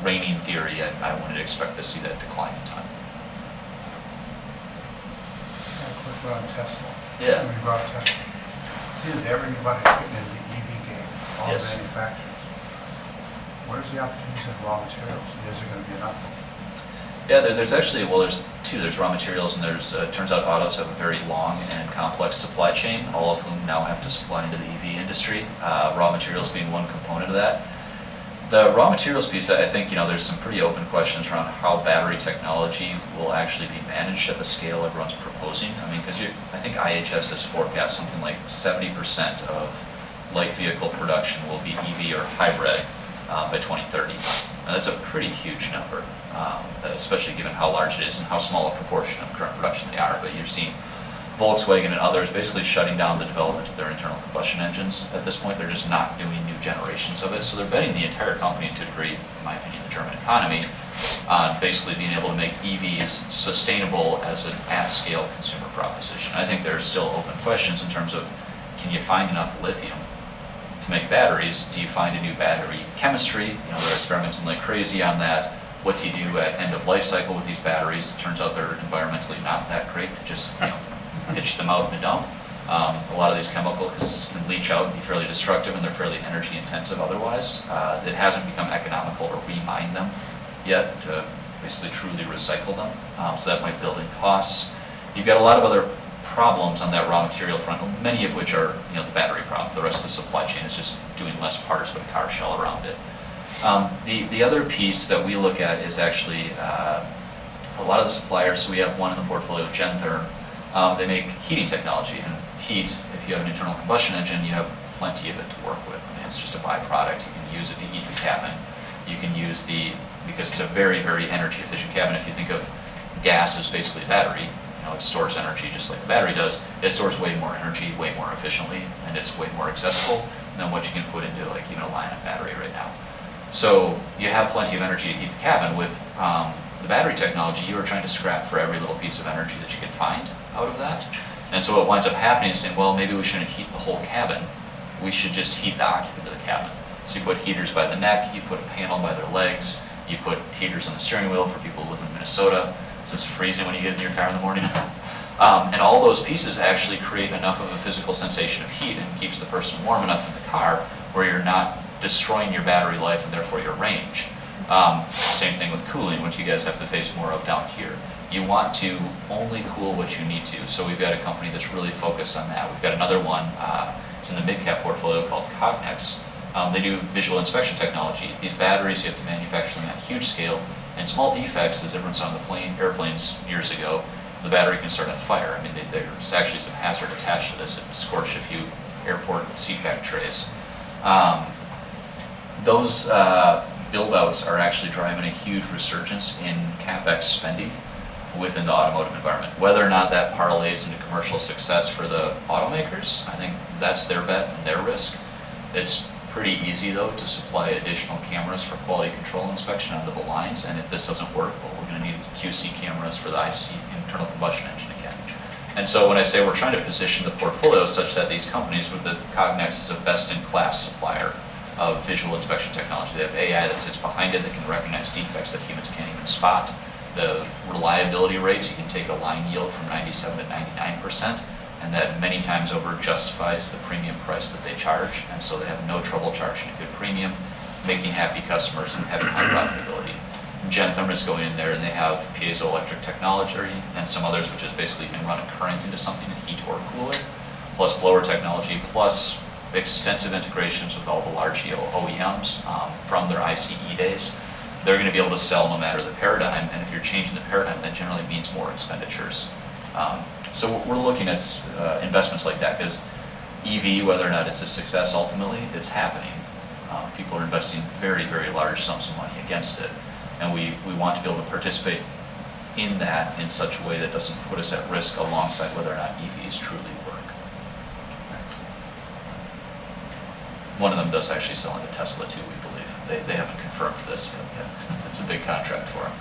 reigning theory, I wouldn't expect to see that decline in time. A quick one on Tesla. Yeah. We brought Tesla. Seems everybody's getting into the EV game, all the Yes. manufacturers. Where's the opportunities in raw materials? Is there going to be enough? Yeah, there's actually, well, there's 2. There's raw materials, and it turns out autos have a very long and complex supply chain, all of whom now have to supply into the EV industry, raw materials being one component of that. The raw materials piece, I think, there's some pretty open questions around how battery technology will actually be managed at the scale everyone's proposing. I mean, because I think IHS has forecast something like 70% of light vehicle production will be EV or hybrid by 2030. Now, that's a pretty huge number, especially given how large it is and how small a proportion of current production they are. But you're seeing Volkswagen and others basically shutting down the development of their internal combustion engines at this point. They're just not doing new generations of it. So they're betting the entire company, to a degree, in my opinion, the German economy, on basically being able to make EVs sustainable as an at-scale consumer proposition. I think there are still open questions in terms of, can you find enough lithium to make batteries? Do you find a new battery chemistry? They're experimenting like crazy on that. What do you do at end of life cycle with these batteries? It turns out they're environmentally not that great to just pitch them out in the dump. A lot of these chemicals can leach out and be fairly destructive, and they're fairly energy intensive otherwise. It hasn't become economical to remine them yet, to basically truly recycle them. So that might build in costs. You've got a lot of other problems on that raw material front, many of which are the battery problem. The rest of the supply chain is just doing less parts but a car shell around it. The other piece that we look at is actually a lot of the suppliers. So we have one in the portfolio, Gentherm. They make heating technology, and heat, if you have an internal combustion engine, you have plenty of it to work with. I mean, it's just a byproduct. You can use it to heat the cabin. You can use because it's a very, very energy efficient cabin. If you think of gas as basically a battery, it stores energy just like a battery does. It stores way more energy, way more efficiently, and it's way more accessible than what you can put into even a Li-ion battery right now. So you have plenty of energy to heat the cabin with The battery technology, you are trying to scrap for every little piece of energy that you can find out of that. And so what winds up happening is saying, well, maybe we shouldn't heat the whole cabin. We should just heat the occupant of the cabin. So you put heaters by the neck, you put a panel by their legs, you put heaters on the steering wheel for people who live in Minnesota, so it's freezing when you get in your car in the morning. And all those pieces actually create enough of a physical sensation of heat and keeps the person warm enough in the car where you're not destroying your battery life and therefore your range. Same thing with cooling, which you guys have to face more of down here. You want to only cool what you need to. So we've got a company that's really focused on that. We've got another one, it's in the mid-cap portfolio called Cognex. They do visual inspection technology. These batteries, you have to manufacture them at huge scale. And small defects, as everyone saw on the airplanes years ago, the battery can start on fire. I mean, there's actually some hazard attached to this. It scorched a few airport seat back trays. Those build-outs are actually driving a huge resurgence in CapEx spending within the automotive environment. Whether or not that parlays into commercial success for the automakers, I think that's their bet and their risk. It's pretty easy, though, to supply additional cameras for quality control inspection onto the lines, and if this doesn't work, well, we're going to need QC cameras for the IC, internal combustion engine again. And so when I say we're trying to position the portfolio such that these companies, with the Cognex is a best-in-class supplier of visual inspection technology. They have AI that sits behind it that can recognize defects that humans can't even spot. The reliability rates, you can take a line yield from 97 to 99%, and that many times over justifies the premium price that they charge, and so they have no trouble charging a good premium, making happy customers and having high profitability. Gentherm is going in there and they have piezoelectric technology and some others, which is basically you can run a current into something and heat or cool it, plus blower technology, plus extensive integrations with all the large OEMs from their ICE days. They're going to be able to sell no matter the paradigm, and if you're changing the paradigm, that generally means more expenditures. So we're looking at investments like that, because EV, whether or not it's a success ultimately, it's happening. People are investing very, very large sums of money against it, and we want to be able to participate in that in such a way that doesn't put us at risk alongside whether or not EVs truly work. One of them does actually sell into Tesla too, we believe. They haven't confirmed this yet. It's a big contract for them.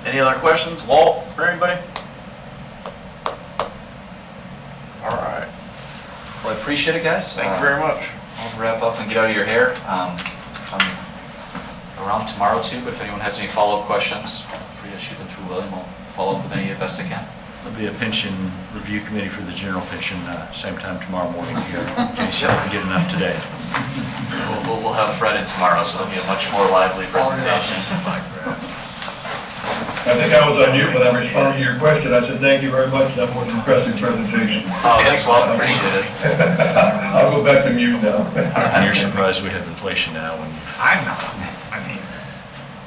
Any other questions? Walt, for anybody? All right. Well, I appreciate it, guys. Thank you very much. I'll wrap up and get out of your hair. I'm around tomorrow too, but if anyone has any follow-up questions, feel free to shoot them through William. We'll follow up with any best I can. There'll be a pension review committee for the general pension same time tomorrow morning here, in case you don't get enough today. We'll have Fred in tomorrow, so it'll be a much more lively presentation. I think I was on mute when I responded to your question. I said, thank you very much. That was an impressive presentation. Oh, thanks, Walt. Appreciate it. I'll go back to mute now. And you're surprised we have inflation now when you, I'm not. I mean,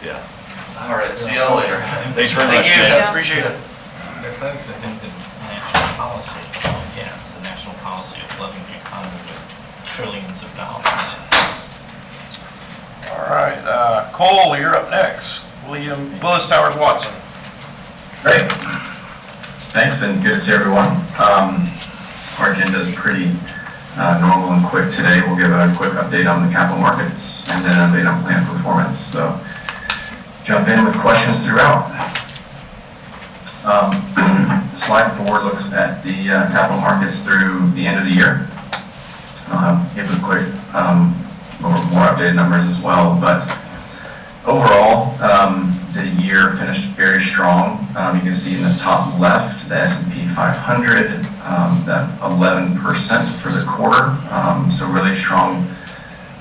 yeah. All right, see y'all later. Thanks very much, Thank you. Dan. Appreciate it. folks, I think that it's the national policy. Yeah, it's the national policy of flooding the economy with trillions of dollars. All right, Cole, you're up next. Willis Towers Watson. Great. Thanks, and good to see everyone. Our agenda is pretty normal and quick today. We'll give a quick update on the capital markets and then an update on plan performance. So jump in with questions throughout. Slide 4 looks at the capital markets through the end of the year. Give a quick, more updated numbers as well, but overall, the year finished very strong. You can see in the top left, the S&P 500, that 11% for the quarter. So really strong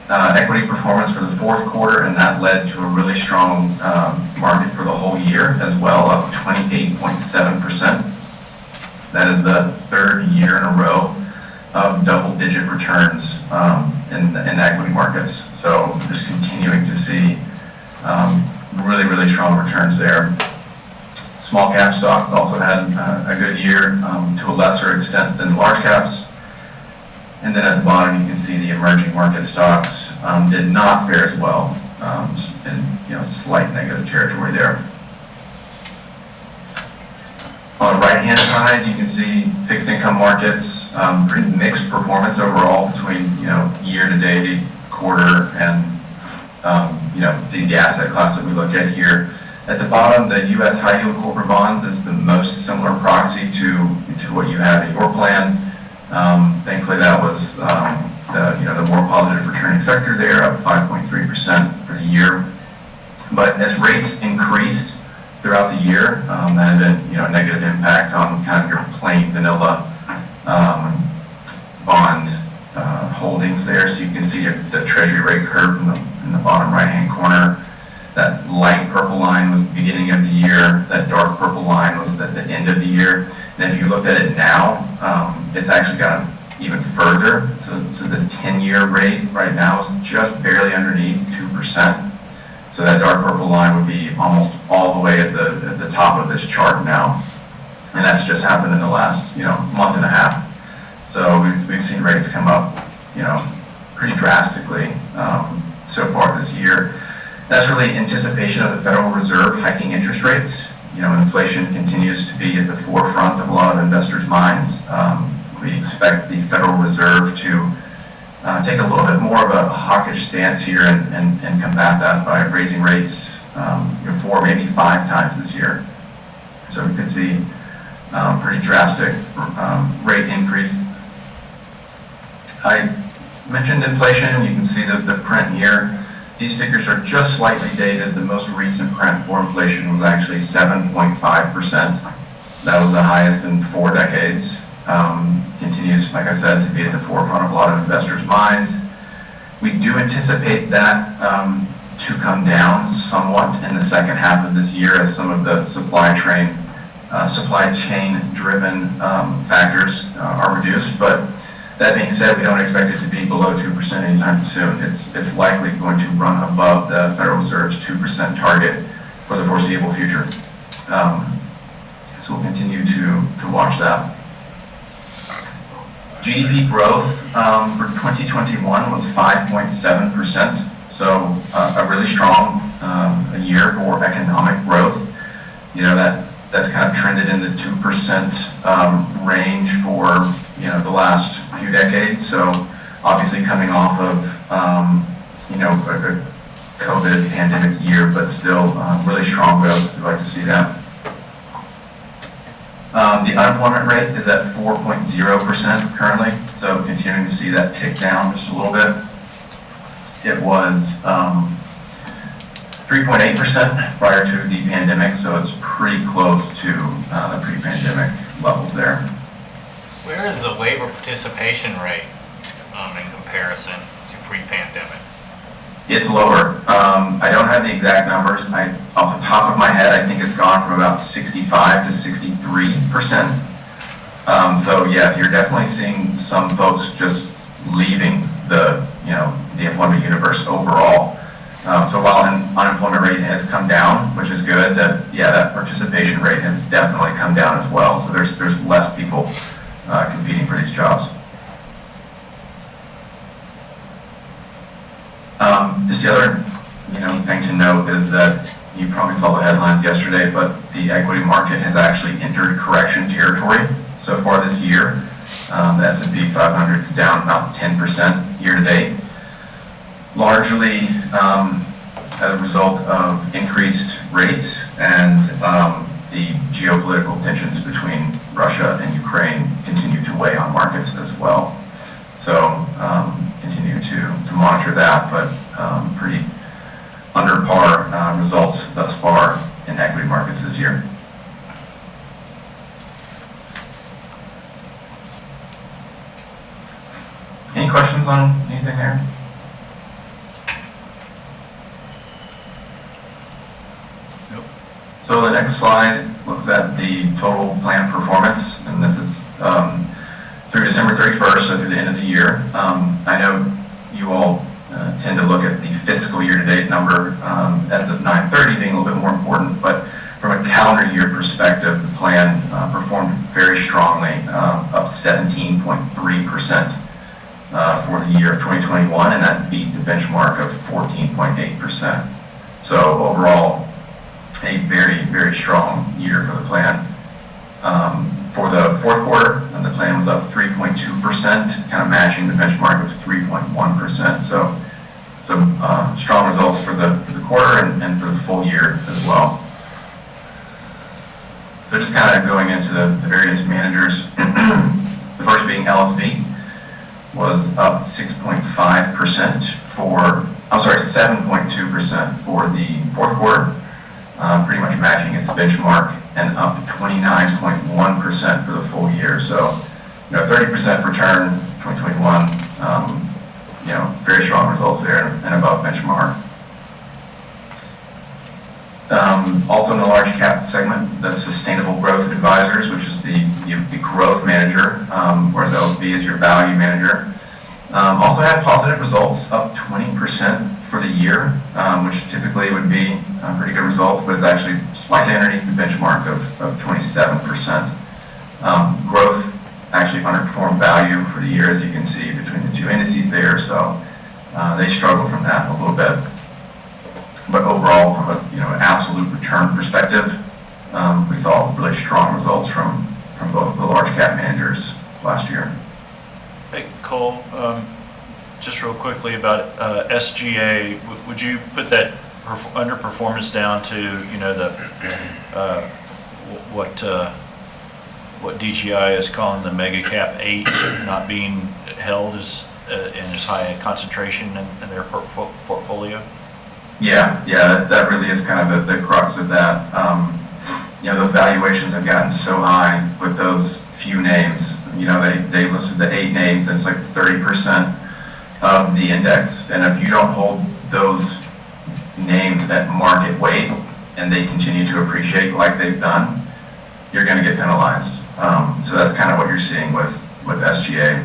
equity performance for the fourth quarter, and that led to a really strong market for the whole year as well, up 28.7%. That is the third year in a row of double-digit returns in equity markets. So just continuing to see really, really strong returns there. Small cap stocks also had a good year to a lesser extent than large caps. And then at the bottom, you can see the emerging market stocks did not fare as well, in slight negative territory there. On the right-hand side, you can see fixed income markets, pretty mixed performance overall between year-to-date, quarter and, the asset class that we look at here. At the bottom, the U.S. high yield corporate bonds is the most similar proxy to what you have in your plan. Thankfully, that was the more positive returning sector there, up 5.3% for the year. But as rates increased throughout the year, that had been a negative impact on kind of your plain vanilla bond holdings there. So you can see the Treasury rate curve in the bottom right-hand corner. That light purple line was the beginning of the year. That dark purple line was the end of the year. And if you looked at it now, it's actually gone even further. So the 10-year rate right now is just barely underneath 2%. So that dark purple line would be almost all the way at the top of this chart now. And that's just happened in the last month and a half. So we've seen rates come up pretty drastically so far this year. That's really anticipation of the Federal Reserve hiking interest rates. Inflation continues to be at the forefront of a lot of investors' minds. We expect the Federal Reserve to take a little bit more of a hawkish stance here and combat that by raising rates 4, maybe 5 times this year. So we could see pretty drastic rate increase. I mentioned inflation. You can see the print here. These figures are just slightly dated. The most recent print for inflation was actually 7.5%. That was the highest in 4 decades. Continues, like I said, to be at the forefront of a lot of investors' minds. We do anticipate that to come down somewhat in the second half of this year as some of the supply chain driven factors are reduced. But that being said, we don't expect it to be below 2% anytime soon. It's likely going to run above the Federal Reserve's 2% target for the foreseeable future. So we'll continue to watch that. GDP growth for 2021 was 5.7%. So a really strong year for economic growth. That's kind of trended in the 2% range for the last few decades. So obviously coming off of a COVID pandemic year, but still really strong growth. We'd like to see that. The unemployment rate is at 4.0% currently, so continuing to see that tick down just a little bit. It was 3.8% prior to the pandemic, so it's pretty close to the pre-pandemic levels there. Where is the labor participation rate in comparison to pre-pandemic? It's lower. I don't have the exact numbers. Off the top of my head, I think it's gone from about 65 to 63%. So yeah, you're definitely seeing some folks just leaving the employment universe overall. So while an unemployment rate has come down, which is good, that participation rate has definitely come down as well. So there's less people competing for these jobs. Just the other thing to note is that you probably saw the headlines yesterday, but the equity market has actually entered correction territory so far this year. The S&P 500 is down about 10% year to date, largely as a result of increased rates and the geopolitical tensions between Russia and Ukraine continue to weigh on markets as well. So continue to monitor that, but pretty under par results thus far in equity markets this year. Any questions on anything there? Nope. So the next slide looks at the total plan performance, and this is through December 31st, so through the end of the year. I know you all tend to look at the fiscal year-to-date number as of 9/30 being a little bit more important, but from a calendar year perspective, the plan performed very strongly, up 17.3% for the year of 2021, and that beat the benchmark of 14.8%. So overall, a very, very strong year for the plan. For the fourth quarter, the plan was up 3.2%, kind of matching the benchmark of 3.1%. So some strong results for the quarter and for the full year as well. So just kind of going into the various managers, the first being LSV was up 6.5% 7.2% for the fourth quarter, pretty much matching its benchmark, and up 29.1% for the full year. So, 30% return 2021, very strong results there and above benchmark. Also in the large cap segment, the Sustainable Growth Advisors, which is the growth manager, whereas LSB is your value manager, also had positive results, up 20% for the year, which typically would be pretty good results, but it's actually slightly underneath the benchmark of 27%. Growth actually underperformed value for the year, as you can see between the two indices there, so they struggle from that a little bit. But overall, from an absolute return perspective, we saw really strong results from both the large cap managers last year. Hey, Cole, just real quickly about SGA, would you put that underperformance down to, what DGI is calling the mega cap 8 not being held as in as high a concentration in their portfolio? Yeah, that really is kind of the crux of that. Those valuations have gotten so high with those few names. They listed the 8 names, and it's like 30% of the index. And if you don't hold those names at market weight and they continue to appreciate like they've done, you're going to get penalized. So that's kind of what you're seeing with SGA.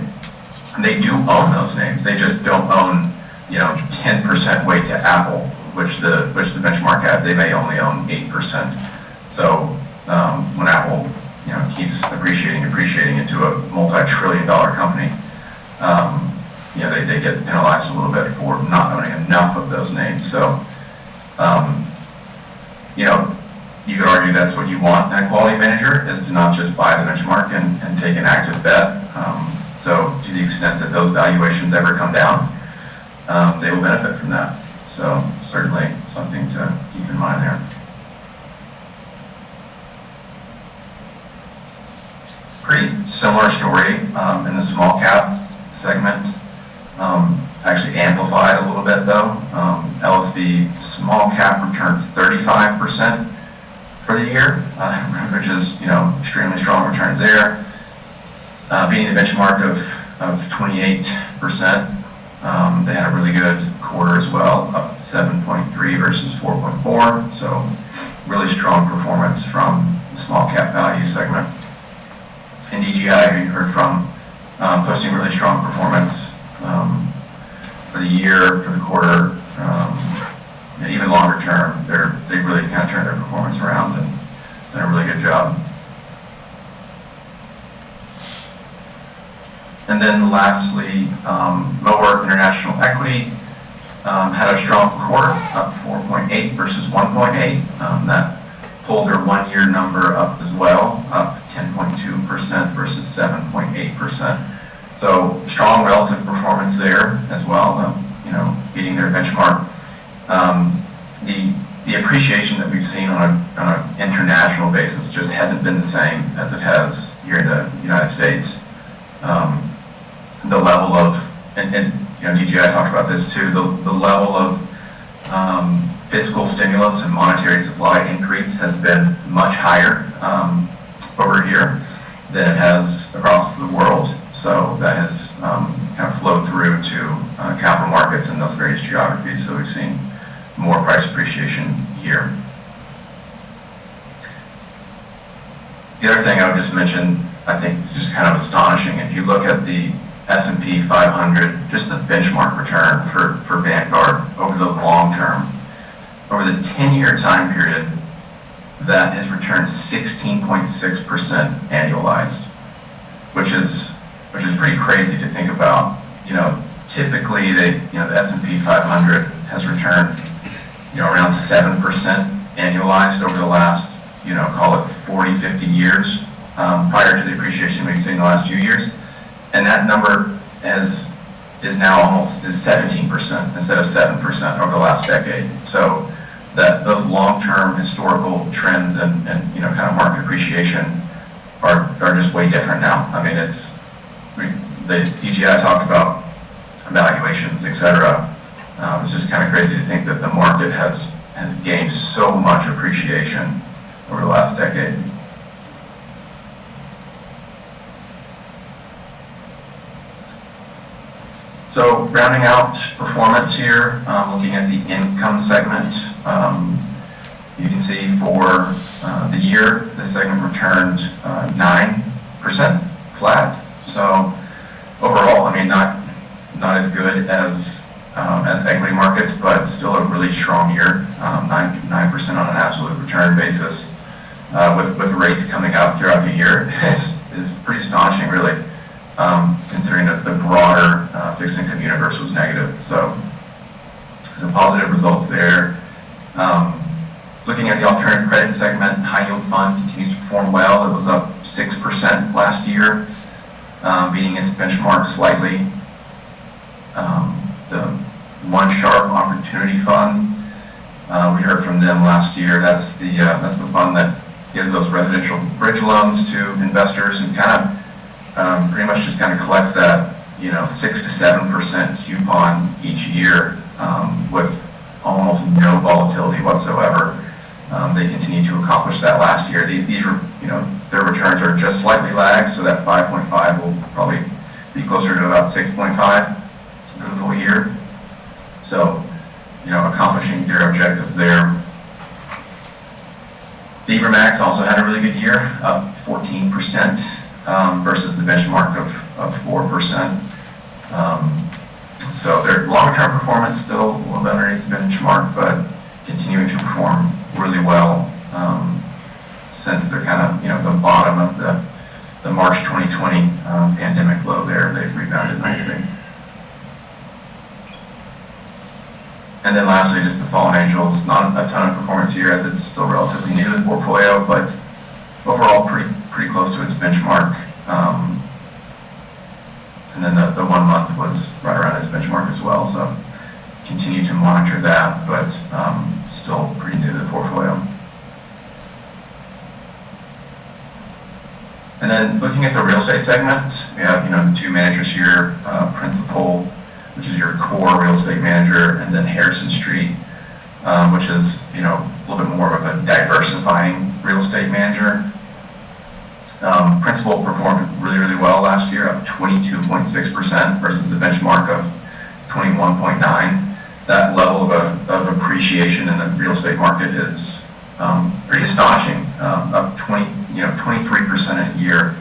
And they do own those names. They just don't own 10% weight to Apple, which the benchmark has. They may only own 8%. So when Apple keeps appreciating into a multi-trillion-dollar company, they get penalized a little bit for not owning enough of those names. So you could argue that's what you want in a quality manager, is to not just buy the benchmark and take an active bet. So to the extent that those valuations ever come down, they will benefit from that. So certainly something to keep in mind there. Pretty similar story in the small cap segment. Actually amplified a little bit though. LSV small cap returned 35% for the year, which is extremely strong returns there, beating the benchmark of 28%. They had a really good quarter as well, up 7.3 versus 4.4. So really strong performance from the small cap value segment. And DGI, who you heard from, posting really strong performance for the year, for the quarter, and even longer term. They really kind of turned their performance around and done a really good job. And then lastly, Lower International Equity had a strong quarter, up 4.8 versus 1.8. That pulled their one-year number up as well, up 10.2% versus 7.8%. So strong relative performance there as well, beating their benchmark. The appreciation that we've seen on an international basis just hasn't been the same as it has here in the United States. The level of, and DGI talked about this too, the level of fiscal stimulus and monetary supply increase has been much higher over here than it has across the world. So that has kind of flowed through to capital markets in those various geographies. So we've seen more price appreciation here. The other thing I would just mention, I think it's just kind of astonishing. If you look at the S&P 500, just the benchmark return for Vanguard over the long term, over the 10-year time period, that has returned 16.6% annualized, which is pretty crazy to think about. Typically the S&P 500 has returned around 7% annualized over the last call it 40, 50 years prior to the appreciation we've seen in the last few years. And that number has is now almost 17% instead of 7% over the last decade. So that those long-term historical trends and kind of market appreciation are just way different now. I mean, the DGI talked about valuations, et cetera. It's just kind of crazy to think that the market has gained so much appreciation over the last decade. So rounding out performance here, looking at the income segment, you can see for the year, this segment returned 9% flat. So overall, I mean, not as good as equity markets, but still a really strong year, 9% on an absolute return basis, with rates coming up throughout the year is pretty astonishing, really, considering that the broader fixed income universe was negative. So the positive results there. Looking at the alternative credit segment, high yield fund continues to perform well. It was up 6% last year, beating its benchmark slightly. The One Sharp Opportunity Fund, we heard from them last year. That's the fund that gives those residential bridge loans to investors and kind of pretty much just kind of collects that 6 to 7% coupon each year with almost no volatility whatsoever. They continue to accomplish that last year. These were, their returns are just slightly lagged, so that 5.5 will probably be closer to about 6.5 for the full year. So, accomplishing their objectives there. Beaver Max also had a really good year, up 14% versus the benchmark of 4%. So their long-term performance still a little bit underneath the benchmark, but continuing to perform really well since they're kind of the bottom of the March 2020 pandemic low there. They've rebounded nicely. And then lastly, just the Fallen Angels, not a ton of performance here as it's still relatively new to the portfolio, but overall pretty close to its benchmark. And then the 1 month was right around its benchmark as well, so continue to monitor that, but still pretty new to the portfolio. And then looking at the real estate segment, we have the two managers here, Principal, which is your core real estate manager, and then Harrison Street, which is a little bit more of a diversifying real estate manager. Principal performed really, really well last year, up 22.6% versus the benchmark of 21.9. That level of appreciation in the real estate market is pretty astonishing, up 23% a year,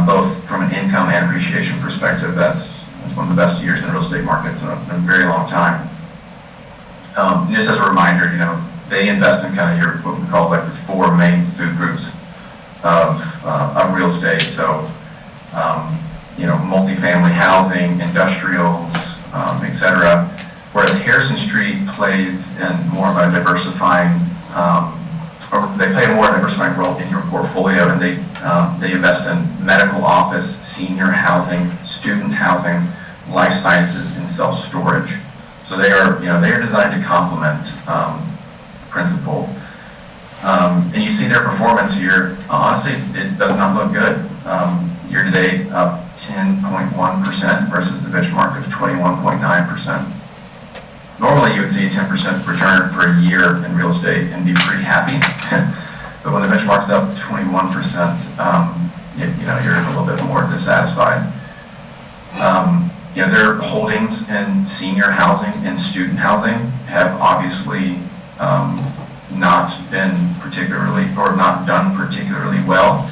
both from an income and appreciation perspective. That's one of the best years in the real estate markets in a very long time. Just as a reminder, they invest in kind of what we call like the four main food groups of real estate. So, multifamily housing, industrials, etc. Whereas Harrison Street plays in more of a diversifying, or they play a more diversifying role in your portfolio, and they invest in medical office, senior housing, student housing, life sciences, and self-storage. So they are designed to complement Principal. And you see their performance here. Honestly, it does not look good. Year to date, up 10.1% versus the benchmark of 21.9%. Normally, you would see a 10% return for a year in real estate and be pretty happy. But when the benchmark's up 21%, you're a little bit more dissatisfied. Their holdings in senior housing and student housing have obviously not been particularly, or not done particularly well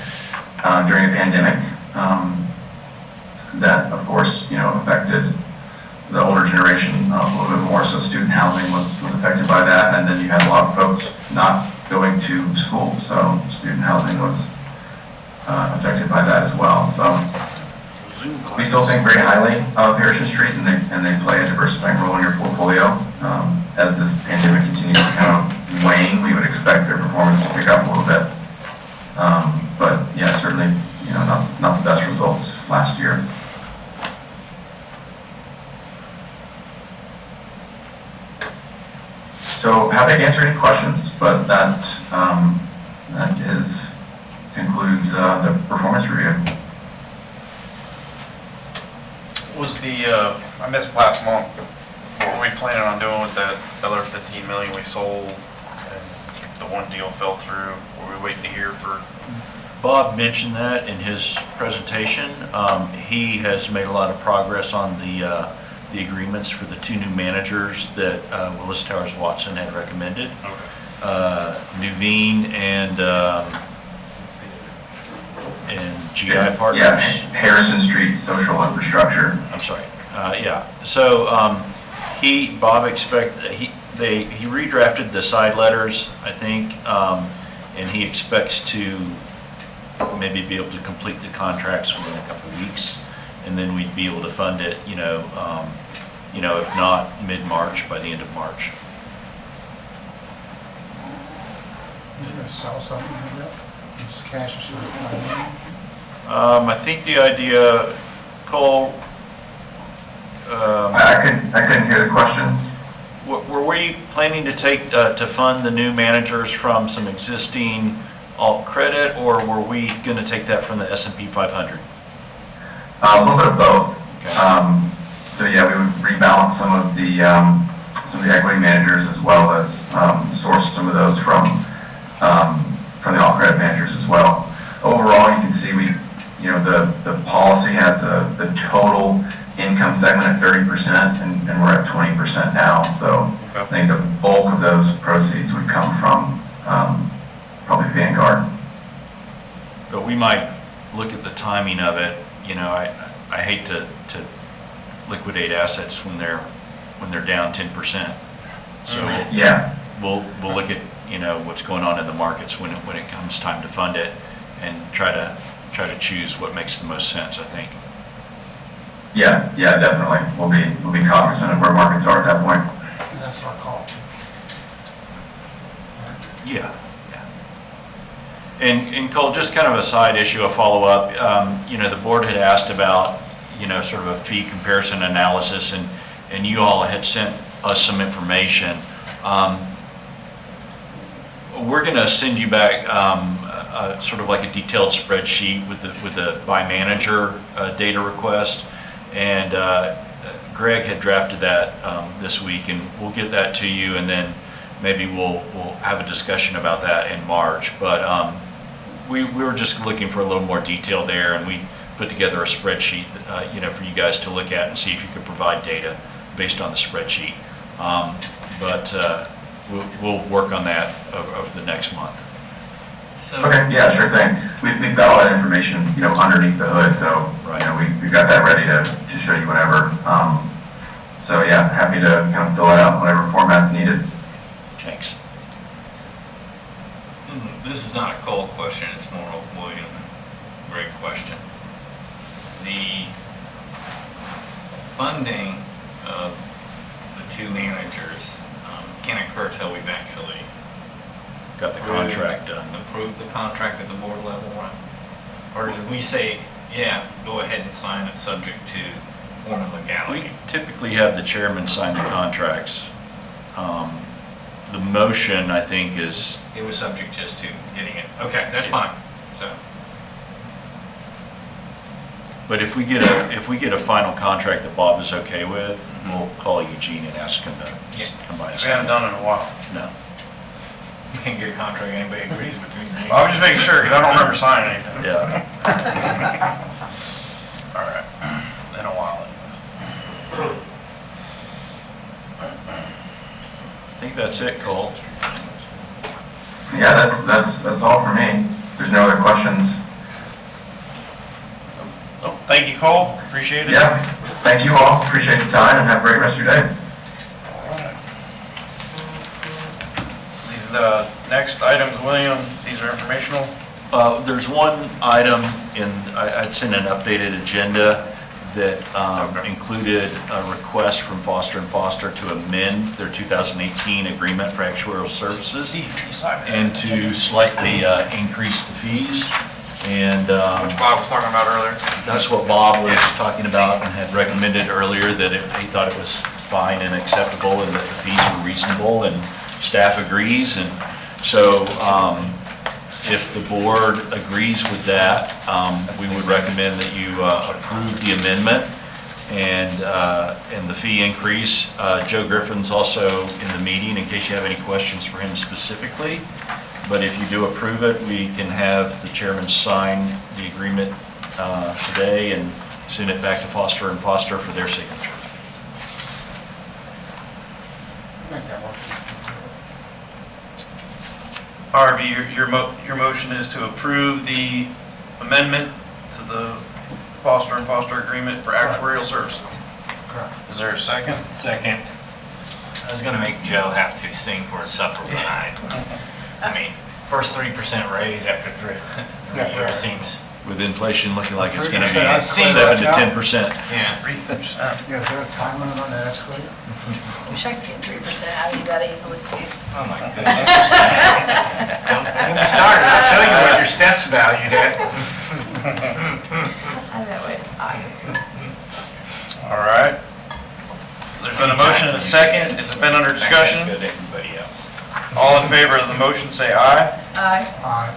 during the pandemic. That, of course, affected the older generation a little bit more. So student housing was affected by that, and then you had a lot of folks not going to school, so student housing was affected by that as well. So we still think very highly of Harrison Street, and they play a diversifying role in your portfolio. As this pandemic continues to kind of wane, we would expect their performance to pick up a little bit. But yeah, certainly, not the best results last year. happy to answer any questions, but that concludes the performance review. Was I missed last month, what were we planning on doing with that other 15 million we sold and the one deal fell through? Were we waiting to hear for? Bob mentioned that in his presentation. He has made a lot of progress on the agreements for the two new managers that Willis Towers Watson had recommended. Nuveen and GI Partners. Yeah, Harrison Street Social Infrastructure. I'm sorry. Yeah. So Bob he redrafted the side letters, I think, and he expects to maybe be able to complete the contracts within a couple of weeks, and then we'd be able to fund it, if not mid-March, by the end of March. You're going to sell something of that? It's cash is sort of money. I think the idea, Cole, I couldn't hear the question. were we planning to take, to fund the new managers from some existing alt credit, or were we going to take that from the S&P 500? A little bit of both. Okay. So yeah, we would rebalance some of the equity managers, as well as source some of those from the alt credit managers as well. Overall, you can see the policy has the total income segment at 30%, and we're at 20% now. So Okay. I think the bulk of those proceeds would come from probably Vanguard. But we might look at the timing of it. I hate to liquidate assets when they're down 10%. So Yeah. we'll look at what's going on in the markets when it comes time to fund it, and try to choose what makes the most sense, I think. Yeah, definitely. We'll be cognizant of where markets are at that point. And that's our call. Yeah. And Cole, just kind of a side issue, a follow-up. The board had asked about, sort of a fee comparison analysis, and you all had sent us some information. We're going to send you back sort of like a detailed spreadsheet with the by manager data request, and Greg had drafted that this week, and we'll get that to you, and then maybe we'll have a discussion about that in March. But we were just looking for a little more detail there, and we put together a spreadsheet, for you guys to look at and see if you could provide data based on the spreadsheet. But we'll work on that over the next month. Okay, yeah, sure thing. We've got all that information, underneath the hood, so, we've got that ready to show you whenever. So yeah, happy to kind of fill it out in whatever format's needed. Thanks. This is not a Cole question, it's more of a William and Greg question. The funding of the two managers can't occur till we've actually Got the contract done. approved the contract at the board level, right? Or did we say, yeah, go ahead and sign it subject to formal legality? We typically have the chairman sign the contracts. The motion, I think, is, It was subject just to getting it. Okay, that's fine. So, but if we get a final contract that Bob is okay with, we'll call Eugene and ask him to come by and We sign haven't it. done it in a while. No. you can't get a contract anybody agrees between me. I was just making sure, because I don't remember signing anything. Yeah. All right, in a while. I think that's it, Cole. Yeah, that's all for me. There's no other questions. So, thank you, Cole, appreciate it. Yeah, thank you all. Appreciate your time, and have a great rest of your day. These next items, William, these are informational. There's one item I'd send an updated agenda that included a request from Foster & Foster to amend their 2018 agreement for actuarial services Steve, you signed it. and to slightly increase the fees. And Which Bob was talking about earlier. that's what Bob was talking about and had recommended earlier, that he thought it was fine and acceptable and that the fees were reasonable. And staff agrees, and so if the board agrees with that, we would recommend that you approve the amendment and the fee increase. Joe Griffin's also in the meeting in case you have any questions for him specifically. But if you do approve it, we can have the chairman sign the agreement today and send it back to Foster and Foster for their signature. Harvey, your motion is to approve the amendment to the Foster and Foster agreement for actuarial services. Correct. Is there a second? Second. I was gonna make Joe have to sing for his supper tonight. I mean, first 3% raise after three years seems, With inflation looking like it's going to be 3%, 7 to 10%. yeah. 3%. Yeah, is there a time limit on that escalator? Wish I could get 3% out of you that easily, Steve. Oh my goodness. Don't get me started, I'll show you what your steps valued at. I know it. August. All right. There's been a motion and a second. Has it been under discussion? Good to everybody else. All in favor of the motion, say aye. Aye.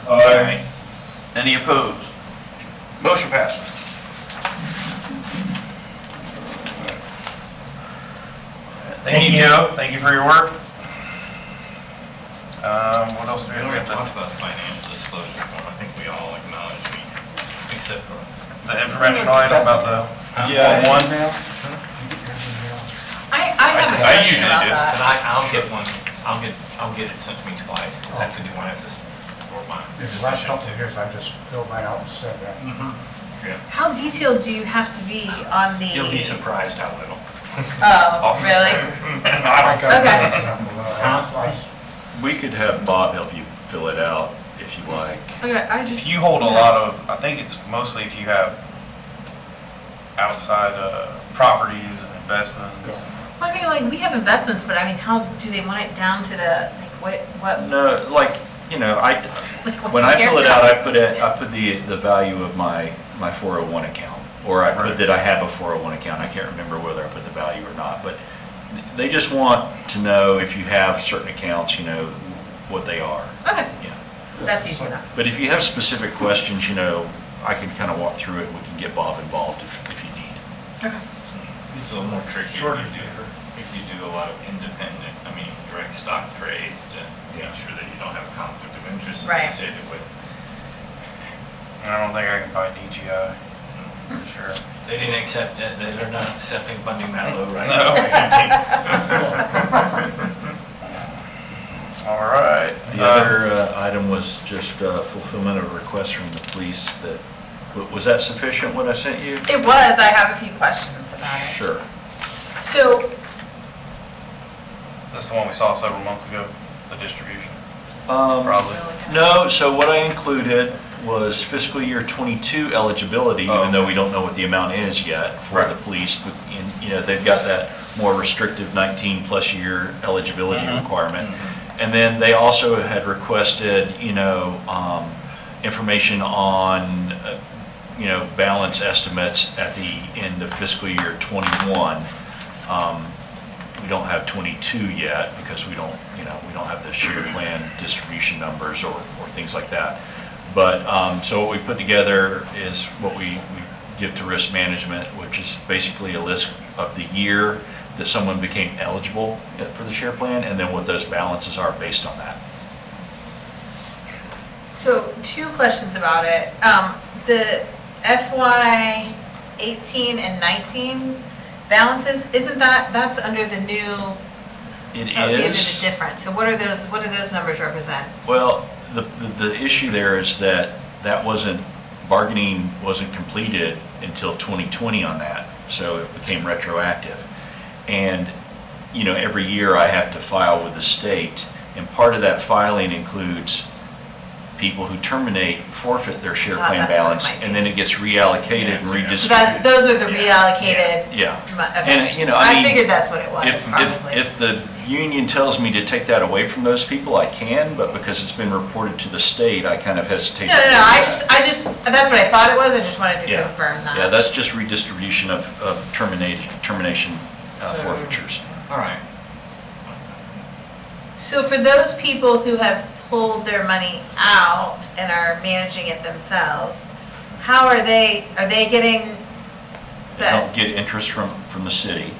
Aye. Any opposed? Motion passes. Thank you, Joe. Thank you for your work. What else do we We already have? talked about the financial disclosure form, I think we all acknowledge we, except for. The informational item about the Yeah, one. I have a I question usually about do, that. But I'll get one, I'll get it sent to me twice, because I have to do one as a, for my These last position couple of too. years, I just filled mine out and said that. Yeah. How detailed do you have to be on the? You'll be surprised how little. Oh, really? Okay. We could have Bob help you fill it out if you like. Okay, I If just. you hold a lot of, I think it's mostly if you have outside properties and investments. Well, I mean, like, we have investments, but I mean, how do they want it down to the, like, what? No, like, you know, Like, what's when I in fill it there? out, I put the value of my 401 account, or I Right. put that I have a 401 account. I can't remember whether I put the value or not, but they just want to know if you have certain accounts, you know, what they are. Okay, Yeah. that's easy enough. But if you have specific questions, you know, I can kind of walk through it. We can get Bob involved if you need. Okay. It's a little more tricky if you do a lot of independent, I mean, direct stock trades to make sure that you don't have a conflict of interest Right. associated with. And I don't think I can buy DGI, for sure. They didn't accept it, they're not accepting funding that low right No. now. All right. The other item was just fulfillment of a request from the police. That was that sufficient, what I sent you? It was, I have a few questions about it. Sure. So, This is the one we saw several months ago, the distribution, Um, probably. No, so what I included was fiscal year '22 eligibility, Oh. even though we don't know what the amount is yet for Right. the police. But, you know, they've got that more restrictive 19-plus year eligibility requirement. And then they also had requested, you know, information on, you know, balance estimates at the end of fiscal year '21. We don't have '22 yet because we don't, you know, we don't have the shared plan distribution numbers or things like that. But, so what we put together is what we give to risk management, which is basically a list of the year that someone became eligible for the share plan, and then what those balances are based on that. so two questions about it. The FY 18 and 19 balances, isn't that's under the new? It Oh, the is, different. So what do those numbers represent? well, the issue there is that bargaining wasn't completed until 2020 on that, so it became retroactive. And, you know, every year I have to file with the state, and part of that filing includes people who forfeit their share Ah, plan that's what it balance, might be. and then it gets reallocated and So redistributed. those are the reallocated. Yeah. Okay. And, you know, I mean, figured that's what it was, If probably. the union tells me to take that away from those people, I can, but because it's been reported to the state, I kind of hesitate. No, to do I that. just, that's what I thought it was, I just wanted to Yeah. confirm that. Yeah, that's just redistribution of termination So- forfeitures. All right. So for those people who have pulled their money out and are managing it themselves, how are they getting They don't get interest from the city.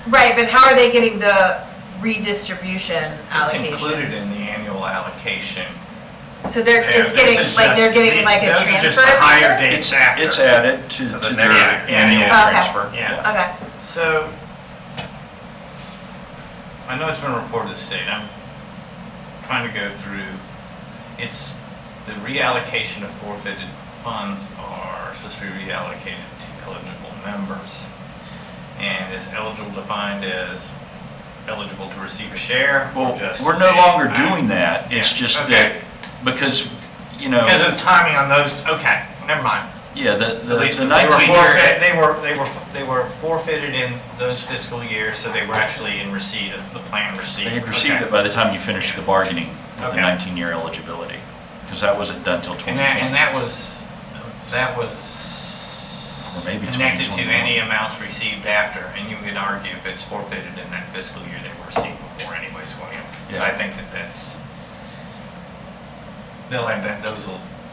right, but how are they getting the redistribution It's allocations? included in the annual allocation. So they're, it's This getting, is like, they're just getting the- like a those are just transfer the every higher year? dates after. It's added to the their next annual yeah. Okay. transfer. Yeah. Okay, So, I know it's been reported to the state, I'm trying to go through, it's, the reallocation of forfeited funds are supposed to be reallocated to eligible members. And is eligible defined as eligible to receive a share? or Well, just we're no a- longer doing that. It's Yeah, just okay. that, because, you know, Because of the timing on those, okay, never mind. yeah, the least the they were 19-year, They were forfeited in those fiscal years, so they were actually in receipt of the plan receipt. they had received Okay. it by the time you finished the bargaining with the Okay. 19-year eligibility, because that wasn't done till And 2020. that was Or maybe connected to 2021. any amounts received after, and you could argue if it's forfeited in that fiscal year, they were received before anyways, William. So Yeah. I think they'll have that,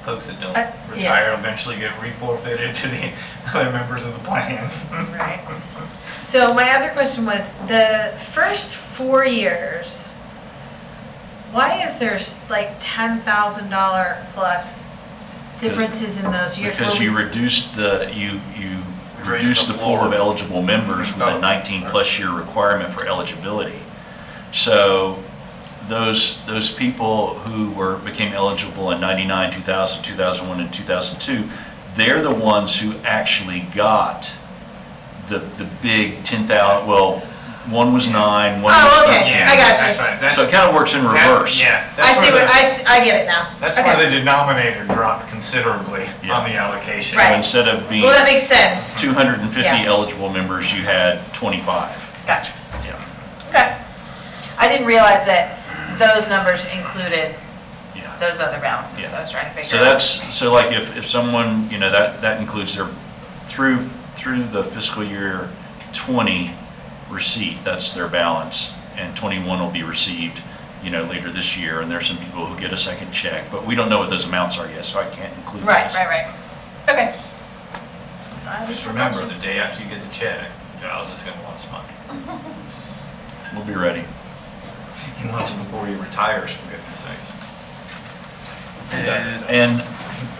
folks that don't yeah. retire eventually get reforfeited to the other members of the plan. right. So my other question was, the first 4 years, why is there like $10,000 plus differences in those years? Because Were you we- reduce you Raise reduce the the pool of floor. eligible members with a Oh. 19-plus year requirement for eligibility. So those people who became eligible in 99, 2000, 2001, and 2002, they're the ones who actually got the big 10,000, well, one was 9, one was Oh, okay. 13. I got you. That's right. So it kind of works in reverse. Yeah. I that's see where what, the- I get it now. That's Okay. why the denominator dropped considerably Yeah. on the allocation. So Right. instead of being Well, that makes sense. 250 Yeah. eligible members, you had 25. Gotcha. Yeah. Okay. I didn't realize that those numbers included Yeah. those other balances, Yeah. so I was trying to figure So out. so like if someone, you know, that includes their, through the fiscal year 20 receipt, that's their balance, and 21 will be received, you know, later this year, and there's some people who get a second check, but we don't know what those amounts are yet, so I can't include those. Right. Okay. Just remember, the day after you get the check, Giles is gonna want some money. We'll be ready. He wants it before he retires, for goodness sakes. And,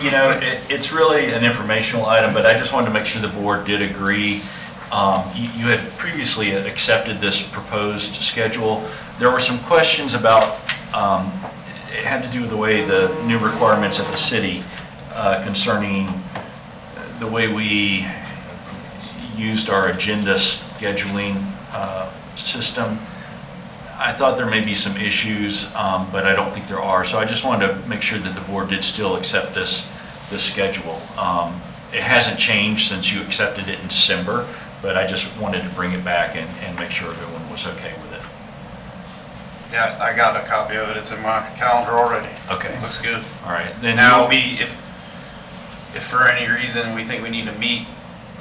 you know, it's really an informational item, but I just wanted to make sure the board did agree. You had previously accepted this proposed schedule. There were some questions about, it had to do with the way the new requirements of the city concerning the way we used our agenda scheduling system. I thought there may be some issues, but I don't think there are. So I just wanted to make sure that the board did still accept this schedule. It hasn't changed since you accepted it in December, but I just wanted to bring it back and make sure everyone was okay with it. Yeah, I got a copy of it. It's in my calendar already. Okay. Looks good. All right. Then Now, if for any reason we think we need to meet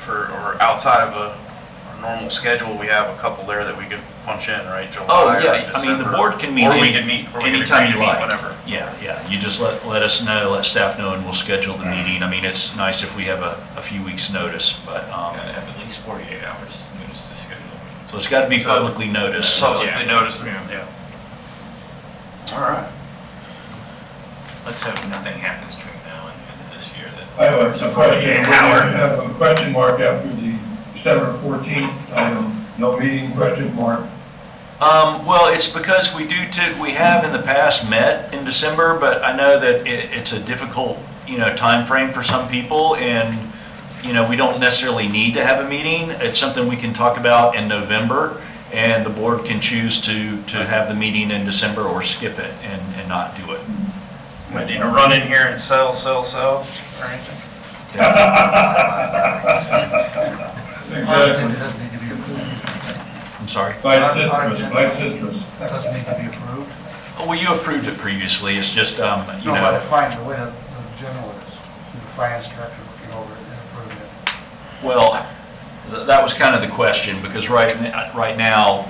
or outside of our normal schedule, we have a couple there that we could punch in, right? July Oh, or yeah, I mean, the December. board can meet Or we can meet, or we can anytime agree to you meet like. whenever. Yeah, you just let us know, let staff know, and we'll schedule the meeting. I mean, it's nice if we have a few weeks' notice, but, Gotta have at least 48 hours notice to schedule. so it's got to be publicly noticed. Publicly Yeah. noticed, Yeah. yeah. All right. Let's hope nothing happens between now and the end of this year that. I have a question. Yeah, Howard. We have a question mark after the December 14th item, no meeting, question mark. Well, it's because we have in the past met in December, but I know that it's a difficult, you know, timeframe for some people, and, you know, we don't necessarily need to have a meeting. It's something we can talk about in November, and the board can choose to have the meeting in December or skip it and not do it. Might need to run in here and sell or anything. Arlington Exactly. doesn't need to be approved. I'm sorry? By citrus. That doesn't need to be approved. Oh, well, you approved it previously. It's just, you No, but know, fine, the way the general is, the finance director looking over it and approving it. well, that was kind of the question, because right now,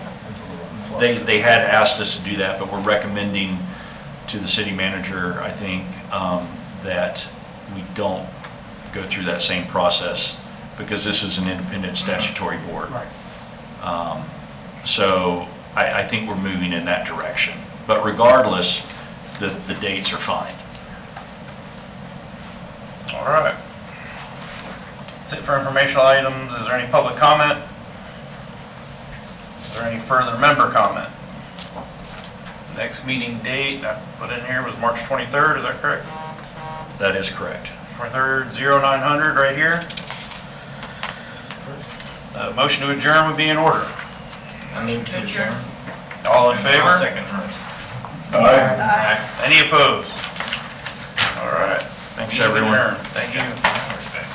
They had asked us to do that, but we're recommending to the city manager, I think, that we don't go through that same process because this is an independent statutory board. Right. So I think we're moving in that direction. But regardless, the dates are fine. All right. That's it for informational items. Is there any public comment? Is there any further member comment? Next meeting date I put in here was March 23rd, is that correct? That is correct. 23rd, 0900 right here. Motion to adjourn would be in order. I move to adjourn. All in favor? I'll second hers. Any opposed? All right. Thanks, Meeting everyone. adjourned. Thank you. Respect.